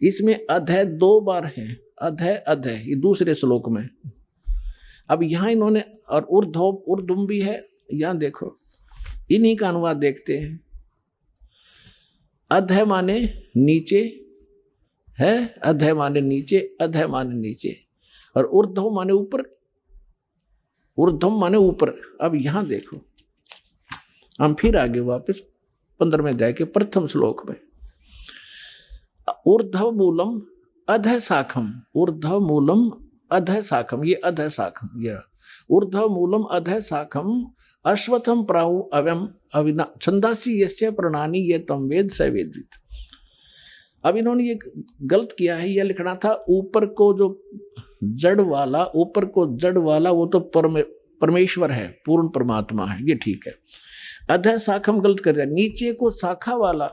इसमें अधः 2 बार है, अधः अधः, ये 2रे श्लोक में। अब यहां इन्होंने, और ऊर्ध्वम भी है, यहां देखो इन्हीं का अनुवाद देखते हैं। अधः माने नीचे है, अधः माने नीचे, अधः माने नीचे, और ऊर्ध्व माने ऊपर, ऊर्ध्वम माने ऊपर। अब यहां देखो, हम फिर आगे वापस 15वें अध्याय के प्रथम श्लोक में, ऊर्ध्व मूलम अधः शाखम, ऊर्ध्व मूलम अधः शाखम, ये अधः शाखम, ये ऊर्ध्व मूलम अधः शाखम अश्वत्थम प्राहु अवम अविना छंदासी यस्य पर्णानि ये तम वेद स वेदवित्। अब इन्होंने ये गलत किया है, यह लिखना था ऊपर को जो जड़ वाला, ऊपर को जड़ वाला वो तो परमेश्वर है, पूर्ण परमात्मा है, ये ठीक है। अधः शाखम गलत कर दिया, नीचे को शाखा वाला।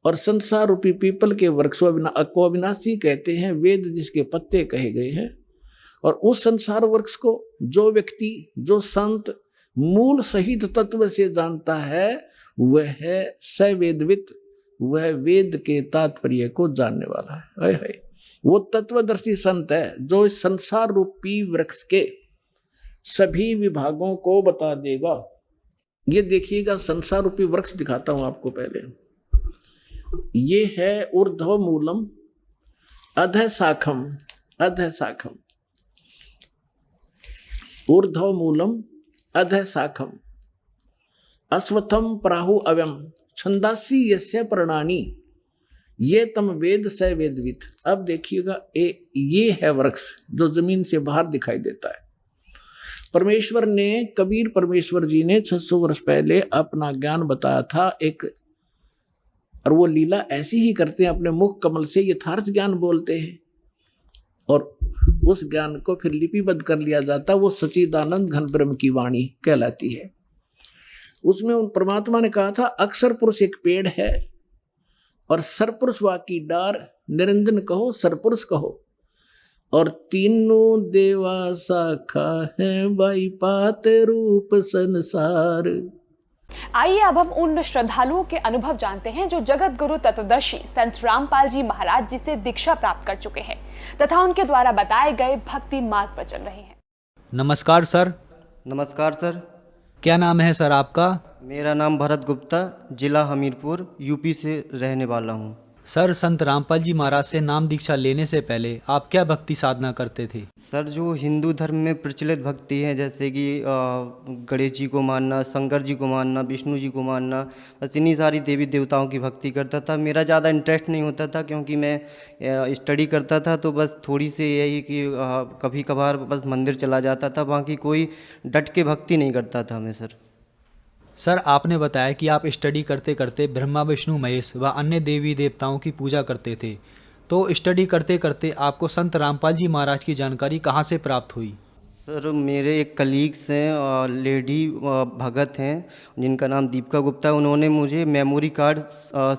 और संसार रूपी पीपल के वृक्ष को अविनाशी कहते हैं, वेद जिसके पत्ते कहे गए हैं। और उस संसार वृक्ष को जो व्यक्ति, जो संत मूल सहित तत्व से जानता है, वह है सवेदवित, वह वेद के तात्पर्य को जानने वाला है। वो तत्वदर्शी संत है जो इस संसार रूपी वृक्ष के सभी विभागों को बता देगा। ये देखिएगा, संसार रूपी वृक्ष दिखाता हूं आपको पहले। ये है ऊर्ध्व मूलम अधः शाखम, अधः शाखम, ऊर्ध्व मूलम अधः शाखम, अश्वत्थम प्राहु अव्यम, छंदासी यस्य प्रणानी, ये तम वेद स वेदवित। अब देखिएगा, ये है वृक्ष जो जमीन से बाहर दिखाई देता है। परमेश्वर ने, कबीर परमेश्वर जी ने 600 वर्ष पहले अपना ज्ञान बताया था एक, और वो लीला ऐसी ही करते हैं, अपने मुख कमल से यथार्थ ज्ञान बोलते हैं और उस ज्ञान को फिर लिपिबद्ध कर लिया जाता, वो सच्चिदानंद घन ब्रह्म की वाणी कहलाती है। उसमें उन परमात्मा ने कहा था, अक्षर पुरुष एक पेड़ है और सरपुरुष वाकी डार, निरंजन कहो सरपुरुष कहो, और तीनों देवा शाखा है, बाई पात रूप संसार। आइए अब हम उन श्रद्धालुओं के अनुभव जानते हैं जो जगत गुरु तत्वदर्शी संत रामपाल जी महाराज जी से दीक्षा प्राप्त कर चुके हैं तथा उनके द्वारा बताए गए भक्ति मार्ग पर चल रहे हैं। नमस्कार सर। नमस्कार सर। क्या नाम है सर आपका? मेरा नाम भरत गुप्ता, जिला हमीरपुर, यूपी से रहने वाला हूँ। सर, संत रामपाल जी महाराज से नाम दीक्षा लेने से पहले आप क्या भक्ति साधना करते थे? सर, जो हिंदू धर्म में प्रचलित भक्ति है, जैसे कि गणेश जी को मानना, शंकर जी को मानना, विष्णु जी को मानना, बस इन्हीं सारी देवी देवताओं की भक्ति करता था। मेरा ज़्यादा इंटरेस्ट नहीं होता था क्योंकि मैं स्टडी करता था, तो बस थोड़ी सी यही कि कभी कभार बस मंदिर चला जाता था, बाकी कोई डट के भक्ति नहीं करता था मैं। सर, आपने बताया कि आप स्टडी करते करते ब्रह्मा विष्णु महेश व अन्य देवी देवताओं की पूजा करते थे, तो स्टडी करते करते आपको संत रामपाल जी महाराज की जानकारी कहाँ से प्राप्त हुई? सर, मेरे एक कलीग्स हैं, लेडी भगत हैं जिनका नाम दीपिका गुप्ता, उन्होंने मुझे मेमोरी कार्ड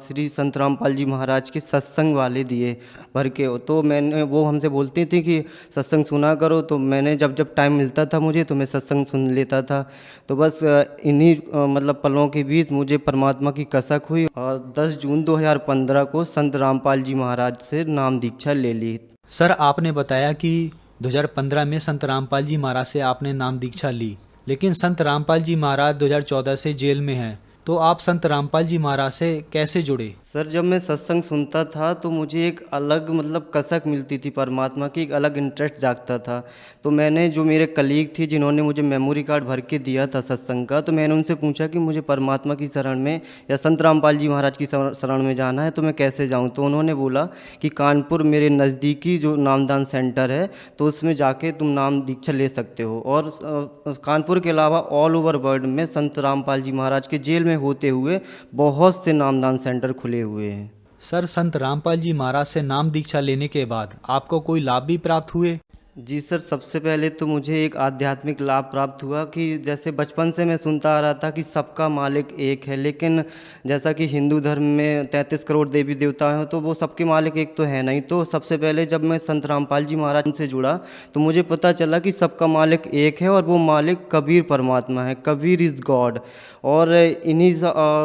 श्री संत रामपाल जी महाराज के सत्संग वाले दिए भर के। तो मैंने, वो हमसे बोलती थी कि सत्संग सुना करो, तो मैंने जब जब टाइम मिलता था मुझे, तो मैं सत्संग सुन लेता था। तो बस इन्हीं मतलब पलों के बीच मुझे परमात्मा की कसक हुई और 10 जून 2015 को संत रामपाल जी महाराज से नाम दीक्षा ले ली। सर, आपने बताया कि 2015 में संत रामपाल जी महाराज से आपने नाम दीक्षा ली, लेकिन संत रामपाल जी महाराज 2014 से जेल में हैं, तो आप संत रामपाल जी महाराज से कैसे जुड़े? सर, जब मैं सत्संग सुनता था तो मुझे एक अलग मतलब कसक मिलती थी परमात्मा की, एक अलग इंटरेस्ट जागता था। तो मैंने, जो मेरे कलीग थी जिन्होंने मुझे मेमोरी कार्ड भर के दिया था सत्संग का, तो मैंने उनसे पूछा कि मुझे परमात्मा की शरण में या संत रामपाल जी महाराज की शरण में जाना है, तो मैं कैसे जाऊं? तो उन्होंने बोला कि कानपुर मेरे नज़दीकी जो नामदान सेंटर है, तो उसमें जाके तुम नाम दीक्षा ले सकते हो। और कानपुर के अलावा ऑल ओवर वर्ल्ड में संत रामपाल जी महाराज के जेल में होते हुए बहुत से नामदान सेंटर खुले हुए हैं। सर, संत रामपाल जी महाराज से नाम दीक्षा लेने के बाद आपको कोई लाभ भी प्राप्त हुए? जी सर, सबसे पहले तो मुझे एक आध्यात्मिक लाभ प्राप्त हुआ कि जैसे बचपन से मैं सुनता आ रहा था कि सबका मालिक एक है, लेकिन जैसा कि हिंदू धर्म में 33 करोड़ देवी देवता हैं, तो वो सबके मालिक एक तो है नहीं। तो सबसे पहले जब मैं संत रामपाल जी महाराज से जुड़ा तो मुझे पता चला कि सबका मालिक एक है और वो मालिक कबीर परमात्मा है, कबीर इज़ गॉड। और इन्हीं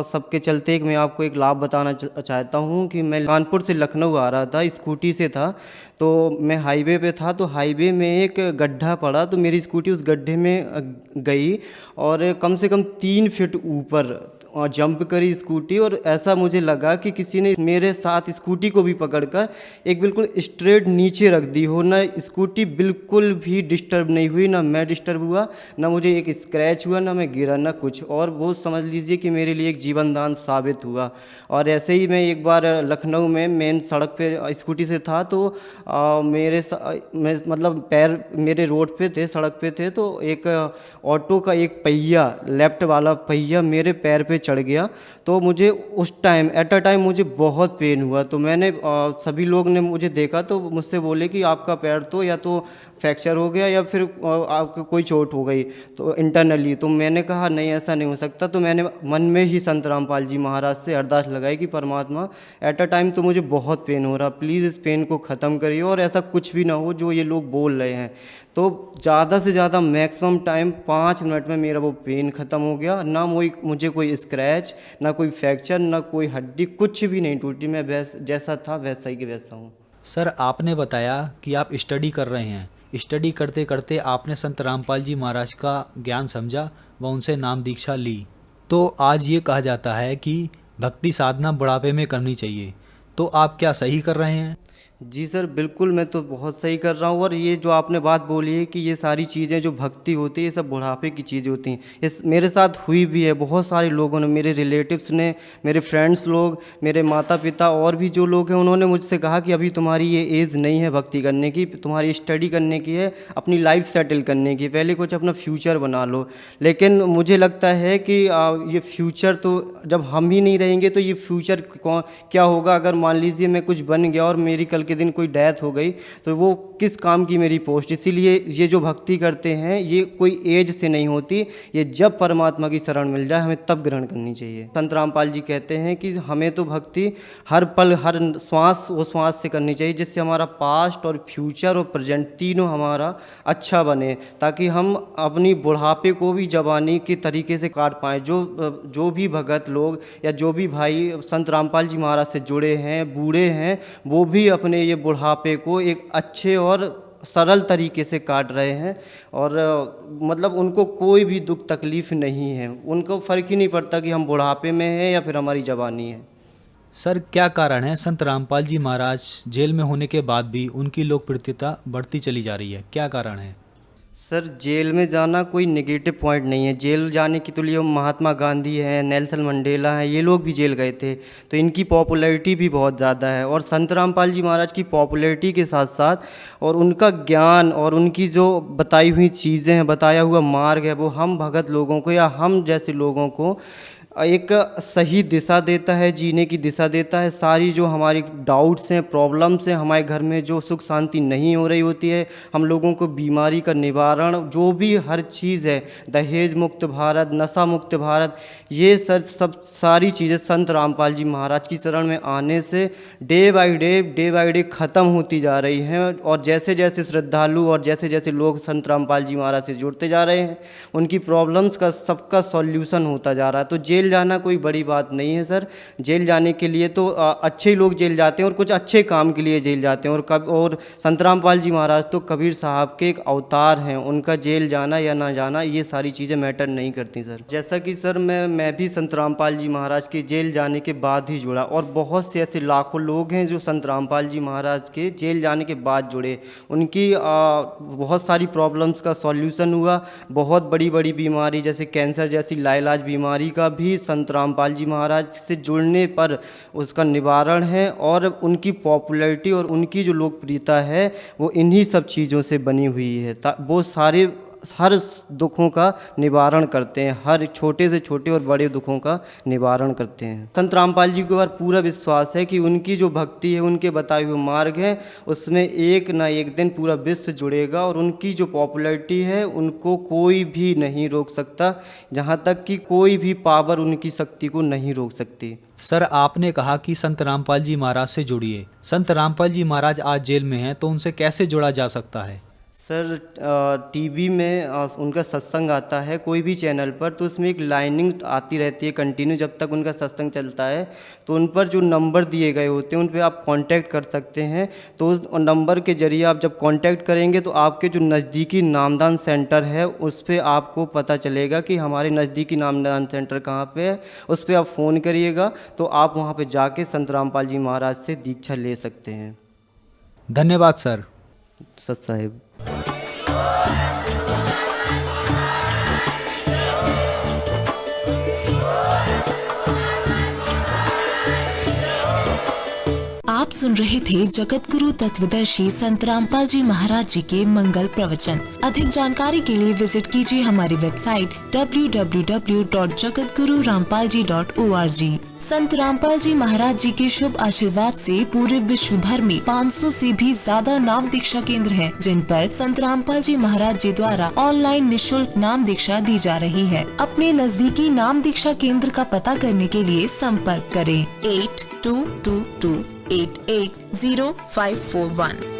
सबके चलते मैं आपको एक लाभ बताना चाहता हूँ कि मैं कानपुर से लखनऊ आ रहा था, स्कूटी से था, तो मैं हाईवे पे था, तो हाईवे में एक गड्ढा पड़ा, तो मेरी स्कूटी उस गड्ढे में गई और कम से कम 3 फीट ऊपर जंप करी स्कूटी। और ऐसा मुझे लगा कि किसी ने मेरे साथ स्कूटी को भी पकड़कर एक बिल्कुल स्ट्रेट नीचे रख दी हो। ना स्कूटी बिल्कुल भी डिस्टर्ब नहीं हुई, ना मैं डिस्टर्ब हुआ, ना मुझे एक स्क्रैच हुआ, ना मैं गिरा, ना कुछ। और वो समझ लीजिए कि मेरे लिए एक जीवन दान साबित हुआ। और ऐसे ही मैं एक बार लखनऊ में मेन सड़क पे स्कूटी से था, तो मैं मतलब पैर मेरे रोड पे थे, सड़क पे थे, तो एक ऑटो का एक पहिया, लेफ्ट वाला पहिया मेरे पैर पे चढ़ गया। तो मुझे उस टाइम एट अ टाइम मुझे बहुत पेन हुआ। तो मैंने सभी लोग ने मुझे देखा तो मुझसे बोले कि आपका पैर तो या तो फ्रैक्चर हो गया या फिर आपको कोई चोट हो गई तो इंटरनली। तो मैंने कहा नहीं, ऐसा नहीं हो सकता। तो मैंने मन में ही संत रामपाल जी महाराज से अरदास लगाई कि परमात्मा एट अ टाइम तो मुझे बहुत पेन हो रहा, प्लीज़ इस पेन को ख़त्म करिए और ऐसा कुछ भी ना हो जो ये लोग बोल रहे हैं। तो ज़्यादा से ज़्यादा मैक्सिमम टाइम 5 मिनट में मेरा वो पेन ख़त्म हो गया। ना मुझे कोई स्क्रैच, ना कोई फ्रैक्चर, ना कोई हड्डी, कुछ भी नहीं टूटी। मैं जैसा था वैसा ही कि वैसा हूँ। सर आपने बताया कि आप स्टडी कर रहे हैं, स्टडी करते करते आपने संत रामपाल जी महाराज का ज्ञान समझा व उनसे नाम दीक्षा ली। तो आज ये कहा जाता है कि भक्ति साधना बुढ़ापे में करनी चाहिए, तो आप क्या सही कर रहे हैं? जी सर, बिल्कुल मैं तो बहुत सही कर रहा हूँ। और ये जो आपने बात बोली है कि ये सारी चीज़ें जो भक्ति होती है ये सब बुढ़ापे की चीज़ें होती हैं, इस मेरे साथ हुई भी है। बहुत सारे लोगों ने, मेरे रिलेटिव्स ने, मेरे फ्रेंड्स लोग, मेरे माता पिता और भी जो लोग हैं, उन्होंने मुझसे कहा कि अभी तुम्हारी ये एज नहीं है भक्ति करने की, तुम्हारी स्टडी करने की है, अपनी लाइफ सेटल करने की, पहले कुछ अपना फ्यूचर बना लो। लेकिन मुझे लगता है कि ये फ्यूचर तो जब हम ही नहीं रहेंगे तो ये फ्यूचर क्या होगा? अगर मान लीजिए मैं कुछ बन गया और मेरी कल के दिन कोई डेथ हो गई तो वो किस काम की मेरी पोस्ट। इसीलिए ये जो भक्ति करते हैं ये कोई एज से नहीं होती, ये जब परमात्मा की शरण मिल जाए हमें तब ग्रहण करनी चाहिए। संत रामपाल जी कहते हैं कि हमें तो भक्ति हर पल हर श्वास वो श्वास से करनी चाहिए, जिससे हमारा पास्ट और फ्यूचर और प्रेजेंट तीनों हमारा अच्छा बने, ताकि हम अपनी बुढ़ापे को भी जवानी के तरीके से काट पाएँ। जो भी भगत लोग या जो भी भाई संत रामपाल जी महाराज से जुड़े हैं, बूढ़े हैं, वो भी अपने ये बुढ़ापे को एक अच्छे और सरल तरीके से काट रहे हैं। और मतलब उनको कोई भी दुख तकलीफ नहीं है, उनको फ़र्क ही नहीं पड़ता कि हम बुढ़ापे में हैं या फिर हमारी जवानी है। सर क्या कारण है संत रामपाल जी महाराज जेल में होने के बाद भी उनकी लोकप्रियता बढ़ती चली जा रही है, क्या कारण है? सर जेल में जाना कोई नेगेटिव पॉइंट नहीं है। जेल जाने की तो लिए महात्मा गांधी हैं, नेल्सन मंडेला हैं, ये लोग भी जेल गए थे, तो इनकी पॉपुलैरिटी भी बहुत ज़्यादा है। और संत रामपाल जी महाराज की पॉपुलैरिटी के साथ साथ और उनका ज्ञान और उनकी जो बताई हुई चीज़ें हैं, बताया हुआ मार्ग है, वो हम भगत लोगों को या हम जैसे लोगों को एक सही दिशा देता है, जीने की दिशा देता है। सारी जो हमारी डाउट्स हैं, प्रॉब्लम्स हैं, हमारे घर में जो सुख शांति नहीं हो रही होती है, हम लोगों को बीमारी का निवारण, जो भी हर चीज़ है, दहेज मुक्त भारत, नशा मुक्त भारत, ये सब सारी चीज़ें संत रामपाल जी महाराज की शरण में आने से डे बाय डे ख़त्म होती जा रही हैं। और जैसे जैसे श्रद्धालु और जैसे जैसे लोग संत रामपाल जी महाराज से जुड़ते जा रहे हैं, उनकी प्रॉब्लम्स का सबका सॉल्यूशन होता जा रहा है। तो जेल जाना कोई बड़ी बात नहीं है सर। जेल जाने के लिए तो अच्छे लोग जेल जाते हैं और कुछ अच्छे काम के लिए जेल जाते हैं। और संत रामपाल जी महाराज तो कबीर साहब के एक अवतार हैं, उनका जेल जाना या ना जाना ये सारी चीज़ें मैटर नहीं करती सर। जैसा कि सर मैं भी संत रामपाल जी महाराज के जेल जाने के बाद ही जुड़ा, और बहुत से ऐसे लाखों लोग हैं जो संत रामपाल जी महाराज के जेल जाने के बाद जुड़े। उनकी बहुत सारी प्रॉब्लम्स का सॉल्यूशन हुआ। बहुत बड़ी बड़ी बीमारी जैसे कैंसर जैसी लाइलाज बीमारी का भी संत रामपाल जी महाराज से जुड़ने पर उसका निवारण है। और उनकी पॉपुलैरिटी और उनकी जो लोकप्रियता है वो इन्हीं सब चीज़ों से बनी हुई है। वो सारे हर दुखों का निवारण करते हैं, हर छोटे से छोटे और बड़े दुखों का निवारण करते हैं। संत रामपाल जी के ऊपर पूरा विश्वास है कि उनकी जो भक्ति है, उनके बताए हुए मार्ग है, उसमें एक ना एक दिन पूरा विश्व जुड़ेगा। और उनकी जो पॉपुलैरिटी है उनको कोई भी नहीं रोक सकता, जहाँ तक कि कोई भी पावर उनकी शक्ति को नहीं रोक सकती। सर आपने कहा कि संत रामपाल जी महाराज से जुड़िए। संत रामपाल जी महाराज आज जेल में हैं, तो उनसे कैसे जुड़ा जा सकता है? सर टीवी में उनका सत्संग आता है कोई भी चैनल पर, तो उसमें एक लाइनिंग आती रहती है कंटिन्यू जब तक उनका सत्संग चलता है। तो उन पर जो नंबर दिए गए होते हैं उन पे आप कांटेक्ट कर सकते हैं। तो उस नंबर के जरिए आप जब कांटेक्ट करेंगे तो आपके जो नज़दीकी नामदान सेंटर है उस पर आपको पता चलेगा कि हमारे नज़दीकी नामदान सेंटर कहाँ पे है। उस पर आप फ़ोन करिएगा तो आप वहाँ पे जाके संत रामपाल जी महाराज से दीक्षा ले सकते हैं। धन्यवाद सर। सत साहिब। आप सुन रहे थे जगत गुरु तत्वदर्शी संत रामपाल जी महाराज जी के मंगल प्रवचन। अधिक जानकारी के लिए विजिट कीजिए हमारी वेबसाइट www.jagatgururampalji.org। संत रामपाल जी महाराज जी के शुभ आशीर्वाद से पूरे विश्व भर में 500 से भी ज्यादा नाम दीक्षा केंद्र हैं, जिन पर संत रामपाल जी महाराज जी द्वारा ऑनलाइन निशुल्क नाम दीक्षा दी जा रही है। अपने नजदीकी नाम दीक्षा केंद्र का पता करने के लिए संपर्क करें 8222880541।